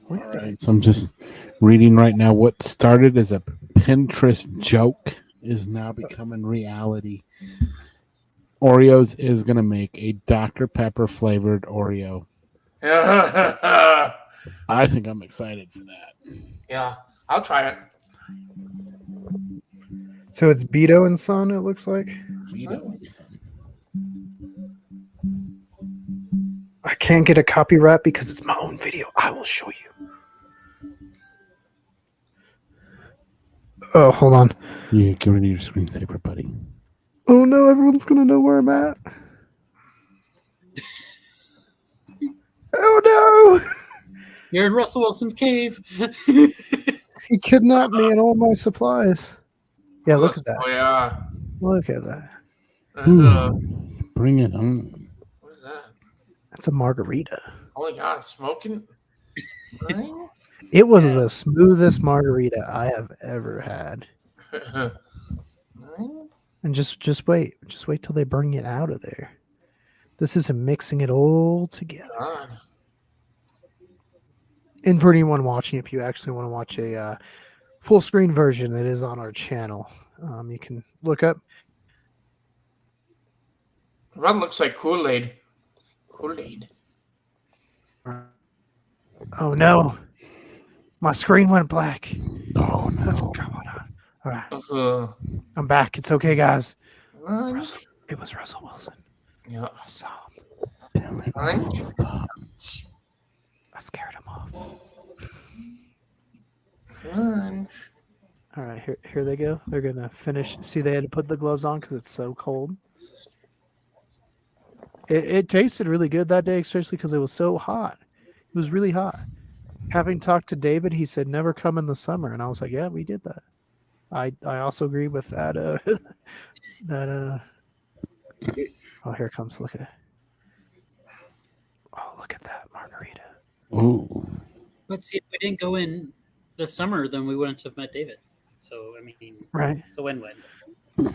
S3: All right, so I'm just reading right now. What started as a Pinterest joke is now becoming reality. Oreos is going to make a Dr. Pepper flavored Oreo.
S2: Yeah,
S3: I think I'm excited for that.
S2: I'll try it.
S1: So it's Beto and Son, it looks like. I can't get a copyright because it's my own video. I will show you. Oh, hold on.
S3: Yeah, get rid of your screensaver, buddy.
S1: Oh no, everyone's gonna know where I'm at. Oh no!
S4: You're in Russell Wilson's cave.
S1: He kidnapped me and all my supplies. Yeah, look at that.
S2: Oh yeah.
S1: Look at that.
S3: Ooh, bring it on.
S2: What is that?
S1: That's a margarita.
S2: Oh my god, smoking. Really?
S1: It was the smoothest margarita I have ever had.
S2: Really?
S1: And just wait till they bring it out of there. This is mixing it all together.
S2: God.
S1: And for anyone watching, if you actually want to watch a full screen version, it is on our channel. You can look up.
S2: That looks like Kool-Aid. Kool-Aid.
S1: Oh no, my screen went black.
S3: Oh
S1: What's
S3: no.
S1: going on? All right,
S2: Uh,
S1: I'm back. It's okay, guys.
S2: what?
S1: It was Russell Wilson.
S2: Yeah.
S1: I saw him.
S3: Damn it.
S2: What?
S3: Stop.
S1: I scared him off.
S2: Run.
S1: All right, here they go. They're gonna finish. See, they had to put the gloves on because it's so cold. It tasted really good that day, especially because it was so hot. It was really hot. Having talked to David, he said never come in the summer, and I was like, yeah, we did that. I also agree with that. Oh, here it comes. Look at it. Oh, look at that margarita.
S3: Ooh.
S4: But see, if we didn't go in the summer, then we wouldn't have met David. So I mean,
S1: Right.
S4: it's a win-win.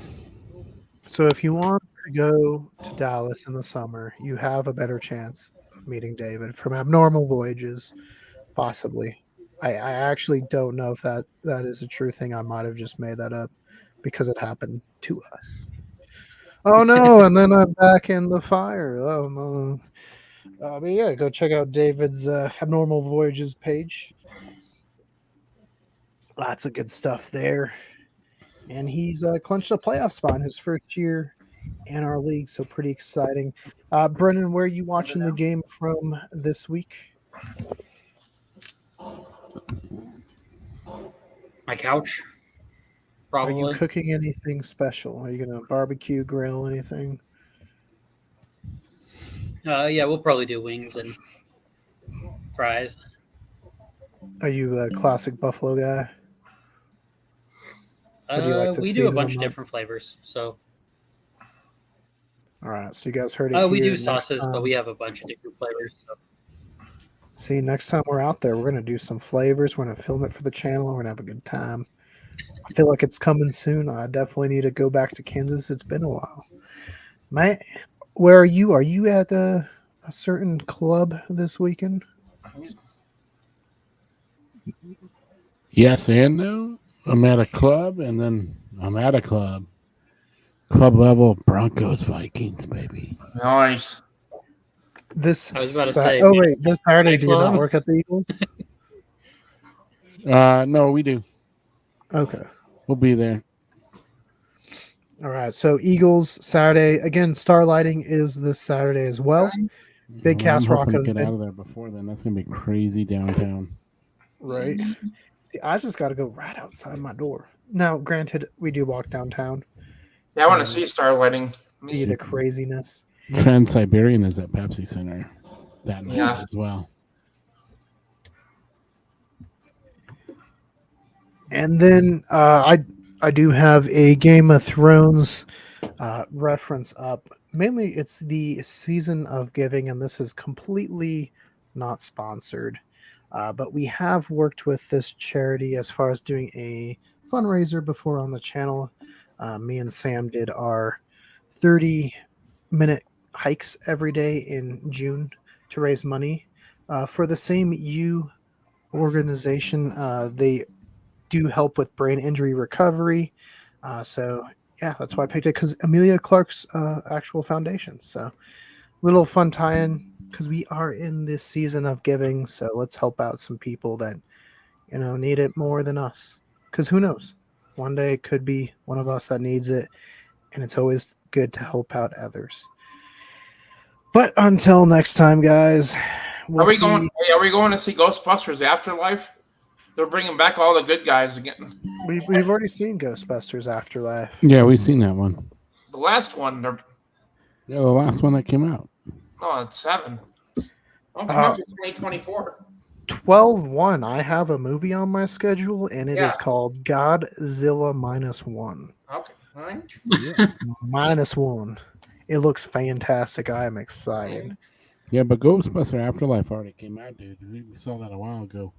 S1: So if you want to go to Dallas in the summer, you have a better chance of meeting David from Abnormal Voyages, possibly. I actually don't know if that is a true thing. I might have just made that up because it happened to us. Oh no! And then I'm back in the fire. Oh no! But yeah, go check out David's Abnormal Voyages page. Lots of good stuff there. And he's clinched a playoff spot in his first year in our league, so pretty exciting. Brennan, where are you watching the game from this week?
S4: My couch,
S1: Are you
S4: probably.
S1: cooking anything special? Are you gonna barbecue, grill, anything?
S4: Yeah, we'll probably do wings and fries.
S1: Are you a classic buffalo guy? Or do you like to
S4: We do a
S1: season
S4: bunch of
S1: them up?
S4: different flavors. So
S1: All right, so you guys heard it.
S4: we
S1: here.
S4: do
S1: Next
S4: sauces, but
S1: time-
S4: we have a bunch of different flavors. So.
S1: See, next time we're out there, we're gonna do some flavors. We're gonna film it for the channel. We're gonna have a good time. I feel like it's coming soon. I definitely need to go back to Kansas. It's been a while. Where are you? Are you at a certain club this weekend?
S3: Yes and no. I'm at a club, and then I'm at a club. Club level Broncos Vikings, baby.
S2: Nice.
S1: This
S4: I was about to say,
S1: oh wait, this Saturday do you not
S4: Club?
S1: work at the Eagles?
S3: No, we do.
S1: Okay.
S3: We'll be there.
S1: All right. So Eagles Saturday again. Star lighting is this Saturday as well. Big
S3: Well, I'm
S1: Cast Rock
S3: hoping to get
S1: event.
S3: out of there before then. That's gonna be crazy downtown.
S1: Right. See, I just got to go right outside my door. Now, granted, we do walk downtown.
S2: Yeah, I want to see star lighting.
S1: See the craziness.
S3: Trans Siberian is at Pepsi Center that night
S2: Yeah.
S3: as well.
S1: And then I do have a Game of Thrones reference up. Mainly, it's the season of giving, and this is completely not sponsored. But we have worked with this charity as far as doing a fundraiser before on the channel. Me and Sam did our 30-minute hikes every day in June to raise money for the same organization. They do help with brain injury recovery. So yeah, that's why I picked it, because Amelia Clark's actual foundation. So little fun tie-in, because we are in this season of giving. So let's help out some people that need it more than us. Because who knows? One day it could be one of us that needs it, and it's always good to help out others. But until next time, guys, we'll
S2: Are we
S1: see.
S2: going? Hey, are we going to see Ghostbusters Afterlife? They're bringing back all the good guys again.
S1: We've already seen Ghostbusters Afterlife.
S3: Yeah, we've seen that one.
S2: The last one,
S3: Yeah, the last one that came out.
S2: it's 7. Don't come out to 2024.
S1: 12/1. I have a movie on my schedule, and it is
S2: Yeah.
S1: called Godzilla -1.
S2: Okay. All right.
S1: -1. It looks fantastic. I am excited.
S3: Yeah, but Ghostbuster Afterlife already came out, dude. We saw that a while ago.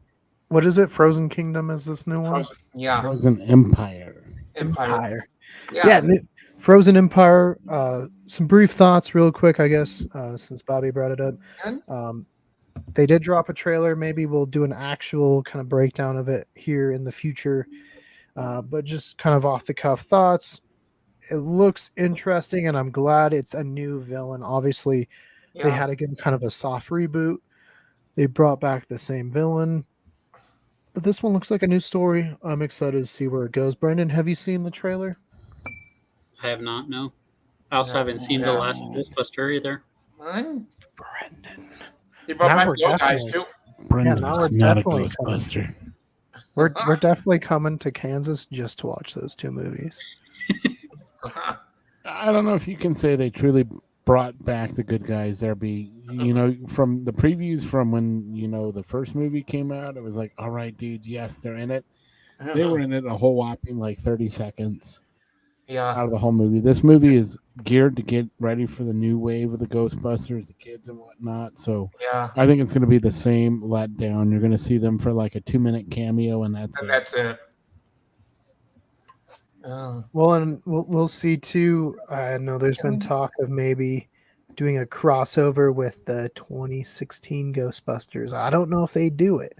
S1: What is it? Frozen Kingdom is this new one?
S2: Yeah.
S3: Frozen Empire.
S2: Empire.
S1: Yeah, Frozen Empire. Some brief thoughts, real quick, I guess, since Bobby brought it up. They did drop a trailer. Maybe we'll do an actual kind of breakdown of it here in the future. But just kind of off the cuff thoughts. It looks interesting, and I'm glad it's a new villain. Obviously, they had to give kind of a soft reboot. They brought back the same villain. But this one looks like a new story. I'm excited to see where it goes. Brandon, have you seen the trailer?
S4: I have not, no. I also haven't seen the last Ghostbuster either.
S1: Brendan.
S2: They brought
S1: Now
S2: back
S1: we're
S2: the old guys
S1: definitely-
S2: too.
S3: Brendan's
S1: now we're
S3: not a
S1: definitely
S3: Ghostbuster.
S1: We're definitely coming to Kansas just to watch those two movies.
S3: I don't know if you can say they truly brought back the good guys. There from the previews from when the first movie came out, it was like, all right, dude, yes, they're in it. They were in it a whole whopping like 30 seconds. Out of the whole movie. This movie is geared to get ready for the new wave of the Ghostbusters, the kids and whatnot. So I think it's going to be the same letdown. You're going to see them for like a 2-minute cameo, and that's
S2: it.
S1: Well, and we'll see too. I know there's been talk of maybe doing a crossover with the 2016 Ghostbusters. I don't know if they do it.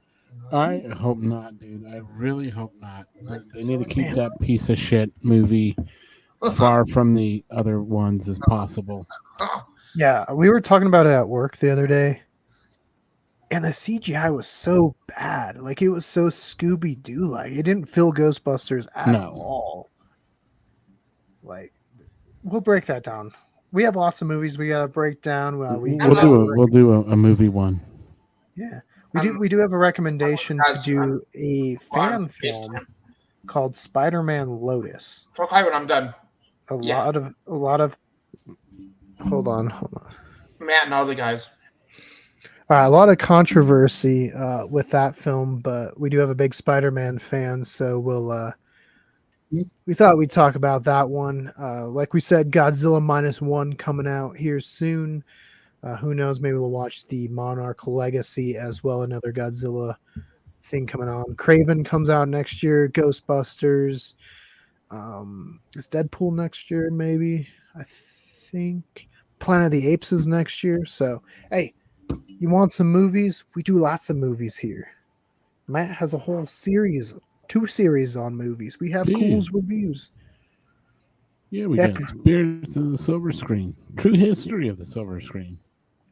S3: I hope not, dude. I really hope not. They need to keep that piece of shit movie far from the other ones as possible.
S1: Yeah, we were talking about it at work the other day, and the CGI was so bad. Like, it was so Scooby-Doo like. It didn't feel Ghostbusters at all. Like, we'll break that down. We have lots of movies we gotta break down.
S3: We'll do a movie one.
S1: Yeah, we do have a recommendation to do a fan film called Spider-Man Lotus.
S2: Okay, when I'm done.
S1: A lot of. Hold on.
S2: Matt and all the guys.
S1: A lot of controversy with that film, but we do have a big Spider-Man fan, so we thought we'd talk about that one. Like we said, Godzilla -1 coming out here soon. Who knows? Maybe we'll watch the Monarch Legacy as well. Another Godzilla thing coming on. Craven comes out next year. Ghostbusters. Is Deadpool next year? Maybe. I think Planet of the Apes is next year. So, hey, you want some movies? We do lots of movies here. Matt has a whole series, 2 series on movies. We have
S3: Yeah.
S1: Culz reviews.
S3: Yeah, we
S1: Epic.
S3: got Spirits of the Silver Screen. True history of the silver screen.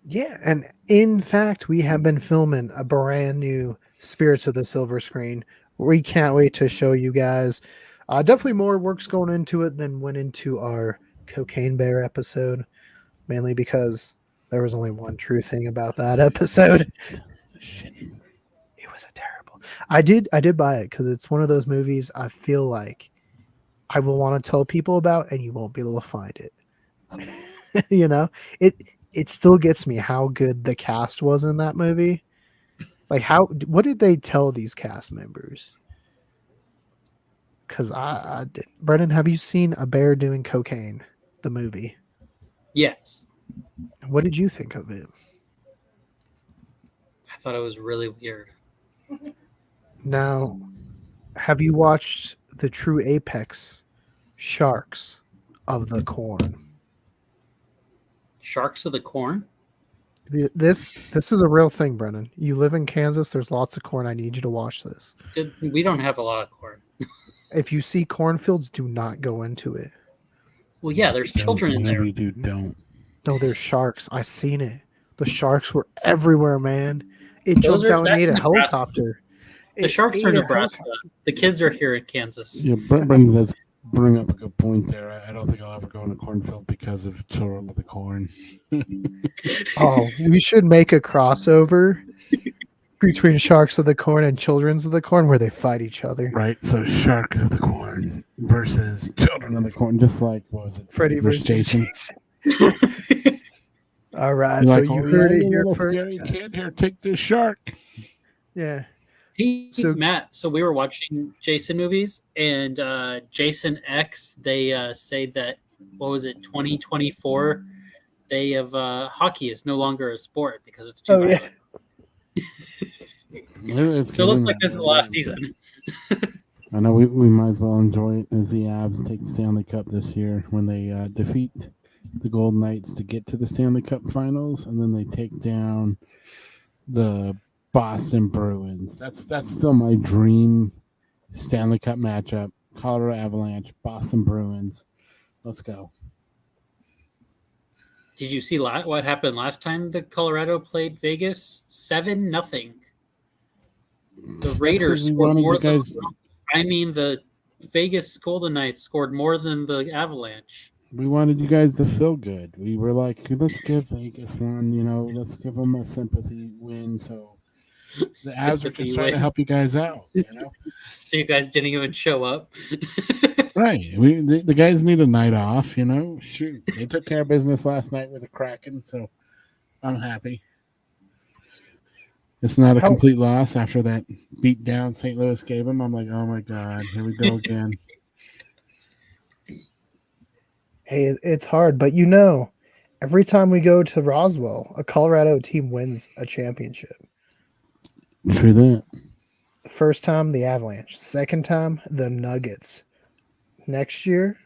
S1: Yeah, and in fact, we have been filming a brand new Spirits of the Silver Screen. We can't wait to show you guys. Definitely more work's going into it than went into our Cocaine Bear episode, mainly because there was only one true thing about that episode.
S3: Shit.
S1: It was a terrible. I did buy it because it's one of those movies I feel like I will want to tell people about, and you won't be able to find it. You know, it still gets me how good the cast was in that movie. Like, what did they tell these cast members? Because I did. Brennan, have you seen A Bear Doing Cocaine, the movie?
S4: Yes.
S1: What did you think of it?
S4: I thought it was really weird.
S1: Now, have you watched the True Apex Sharks of the Corn?
S4: Sharks of the Corn?
S1: This is a real thing, Brennan. You live in Kansas. There's lots of corn. I need you to watch this.
S4: We don't have a lot of corn.
S1: If you see cornfields, do not go into it.
S4: Well, yeah, there's children in there.
S3: We do don't.
S1: No, there's sharks. I seen it. The sharks were everywhere, man. It
S4: Those
S1: jumped
S4: are-
S1: out and
S4: that's
S1: ate a
S4: Nebraska.
S1: helicopter.
S4: The
S1: It
S4: sharks are
S1: ate a
S4: Nebraska. The kids are here in Kansas.
S3: Yeah, Brendan does bring up a good point there. I don't think I'll ever go in a cornfield because of Children of the Corn.
S1: Oh, we should make a crossover between Sharks of the Corn and Children's of the Corn where they fight each other.
S3: Right, so Shark of the Corn versus Children of the Corn, just like, what was it?
S1: Freddy versus Jason. All right,
S3: You're
S1: so
S3: like,
S1: you
S3: "Oh,
S1: heard
S3: yeah,
S1: it
S3: you
S1: here
S3: little
S1: first.
S3: scary
S1: guys.
S3: kid, here, take this shark.
S1: Yeah.
S4: So
S1: So-
S4: Matt, so we were watching Jason movies, and Jason X. They say that 2024. They have hockey is no longer a sport because it's too
S1: Oh, yeah.
S4: violent.
S3: It's
S4: So it looks
S3: getting
S4: like this is the last season.
S3: I know we might as well enjoy it as the Avs take the Stanley Cup this year when they defeat the Golden Knights to get to the Stanley Cup Finals, and then they take down the Boston Bruins. That's still my dream Stanley Cup matchup: Colorado Avalanche, Boston Bruins. Let's go.
S4: Did you see what happened last time the Colorado played Vegas? 7-0. The Raiders
S3: we
S4: scored
S3: wanted
S4: more
S3: you
S4: than.
S3: guys-
S4: I mean, the Vegas Golden Knights scored more than the Avalanche.
S3: We wanted you guys to feel good. We were like, let's give Vegas one, let's give them a sympathy win. So the Avs are
S4: Sympathy
S3: just trying to
S4: win.
S3: help you guys out,
S4: So you guys didn't even show up.
S3: Right. The guys need a night off, Shoot. They took care of business last night with the Kraken, so I'm happy. It's not a complete loss after that beat down St. Louis gave them. I'm like, oh my God, here we go again.
S1: Hey, it's hard, but every time we go to Roswell, a Colorado team wins a championship.
S3: True that.
S1: The first time, the Avalanche. Second time, the Nuggets. Next year,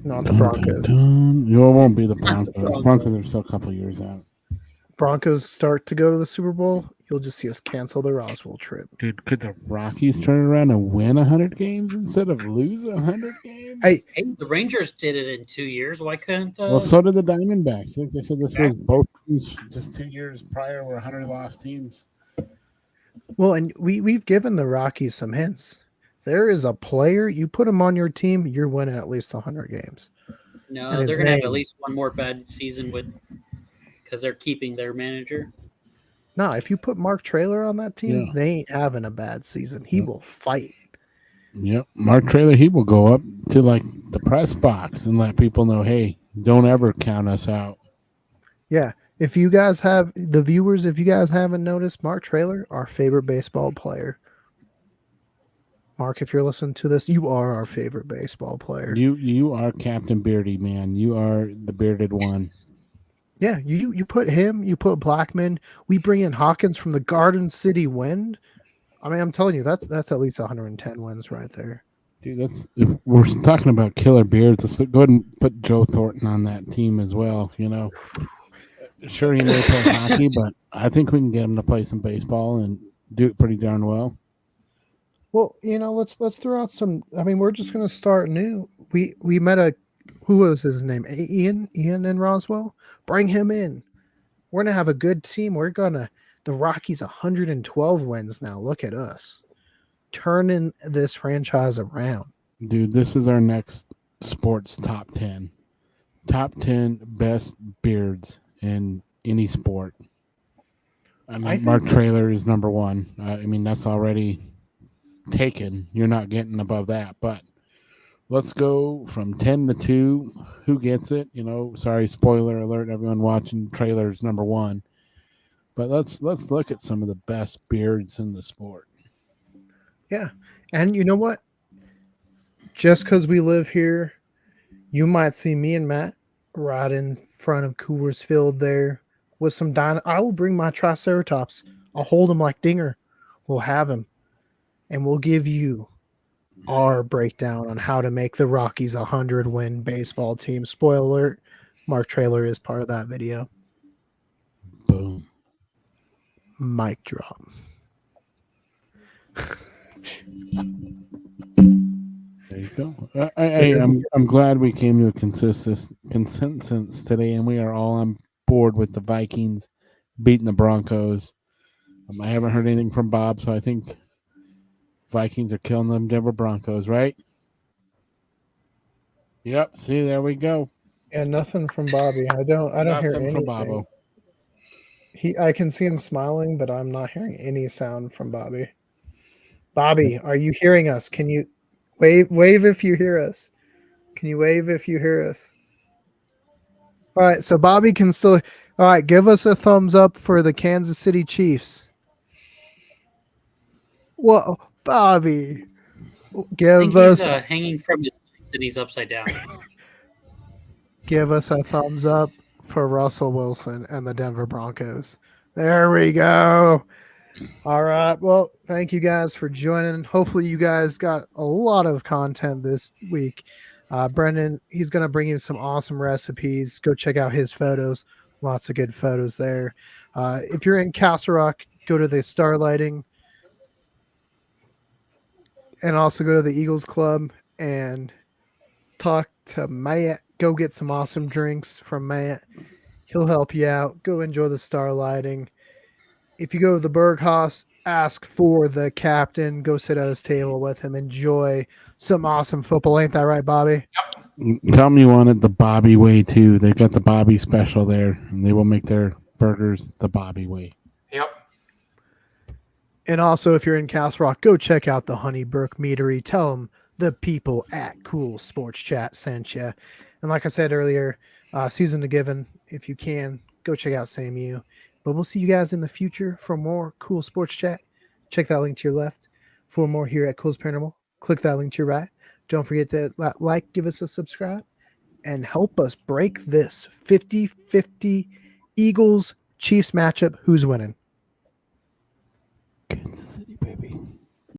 S1: not the Broncos.
S3: It won't be the Broncos.
S4: Broncos.
S3: Broncos are still a couple years out.
S1: Broncos start to go to the Super Bowl, you'll just see us cancel the Roswell trip.
S3: Dude, could the Rockies turn around and win 100 games instead of lose 100 games?
S1: Hey,
S4: Hey, the Rangers did it in 2 years. Why couldn't the
S3: well, so did the Diamondbacks. I think they said this was both teams just 2 years prior were 100 lost teams.
S1: well, and we've given the Rockies some hints. There is a player, you put him on your team, you're winning at least 100 games.
S4: No,
S1: and his
S4: they're going to have
S1: name.
S4: at least one more bad season because they're keeping their manager.
S1: No, if you put Mark Traylor on that team,
S3: Yeah.
S1: they ain't having a bad season. He will fight.
S3: Yep. Mark Traylor, he will go up to like the press box and let people know, hey, don't ever count us out.
S1: Yeah. If you guys have the viewers, if you guys haven't noticed, Mark Traylor, our favorite baseball player. Mark, if you're listening to this, you are our favorite baseball player.
S3: You are Captain Beardy, man. You are the bearded one.
S1: Yeah, you put him, you put Blackman. We bring in Hawkins from the Garden City Wind. I mean, I'm telling you, that's at least 110 wins right there.
S3: Dude, if we're talking about killer beards, let's go ahead and put Joe Thornton on that team as well. Sure, he may play hockey, but I think we can get him to play some baseball and do it pretty darn well.
S1: Well, let's throw out some. I mean, we're just gonna start new. We met who was his name? Ian in Roswell. Bring him in. We're gonna have a good team. The Rockies 112 wins now. Look at us turning this franchise around.
S3: Dude, this is our next sports top 10. Top 10 best beards in any sport. I mean, Mark Traylor is number one. I mean, that's already taken. You're not getting above that. But let's go from 10 to 2. Who gets it? Sorry, spoiler alert, everyone watching. Traylor's number one. But let's look at some of the best beards in the sport.
S1: Yeah. And you know what? Just because we live here, you might see me and Matt right in front of Coors Field there with some I will bring my Triceratops. I'll hold him like Dinger. We'll have him. And we'll give you our breakdown on how to make the Rockies a 100-win baseball team. Spoiler alert, Mark Traylor is part of that video.
S3: Boom.
S1: Mic drop.
S3: There you go. I'm glad we came to a consensus today, and we are all on board with the Vikings beating the Broncos. I haven't heard anything from Bob, so I think Vikings are killing them Denver Broncos, right? Yep. See, there we go.
S1: Yeah, nothing from Bobby. I don't hear anything
S3: from Bobo.
S1: I can see him smiling, but I'm not hearing any sound from Bobby. Bobby, are you hearing us? Can you wave if you hear us? Can you wave if you hear us? All right, so Bobby can still. All right, give us a thumbs up for the Kansas City Chiefs. Whoa, Bobby, give us.
S4: He's hanging from his legs and he's upside down.
S1: Give us a thumbs up for Russell Wilson and the Denver Broncos. There we go. All right. Well, thank you guys for joining. Hopefully you guys got a lot of content this week. Brendan, he's going to bring you some awesome recipes. Go check out his photos. Lots of good photos there. If you're in Castle Rock, go to the Starlighting and also go to the Eagles Club and talk to Matt. Go get some awesome drinks from Matt. He'll help you out. Go enjoy the Starlighting. If you go to the Berghaus, ask for the captain. Go sit at his table with him. Enjoy some awesome football. Ain't that right, Bobby?
S3: Tell me you wanted the Bobby way, too. They've got the Bobby special there, and they will make their burgers the Bobby way.
S2: Yep.
S1: And also, if you're in Castle Rock, go check out the Honeybrook Meadery. Tell them the people at Cool Sports Chat sent you. And like I said earlier, season to given. If you can, go check out SameU. But we'll see you guys in the future for more Cool Sports Chat. Check that link to your left. For more here at Culz Paranormal, click that link to your right. Don't forget to like, give us a subscribe, and help us break this 50-50 Eagles-Chiefs matchup. Who's winning?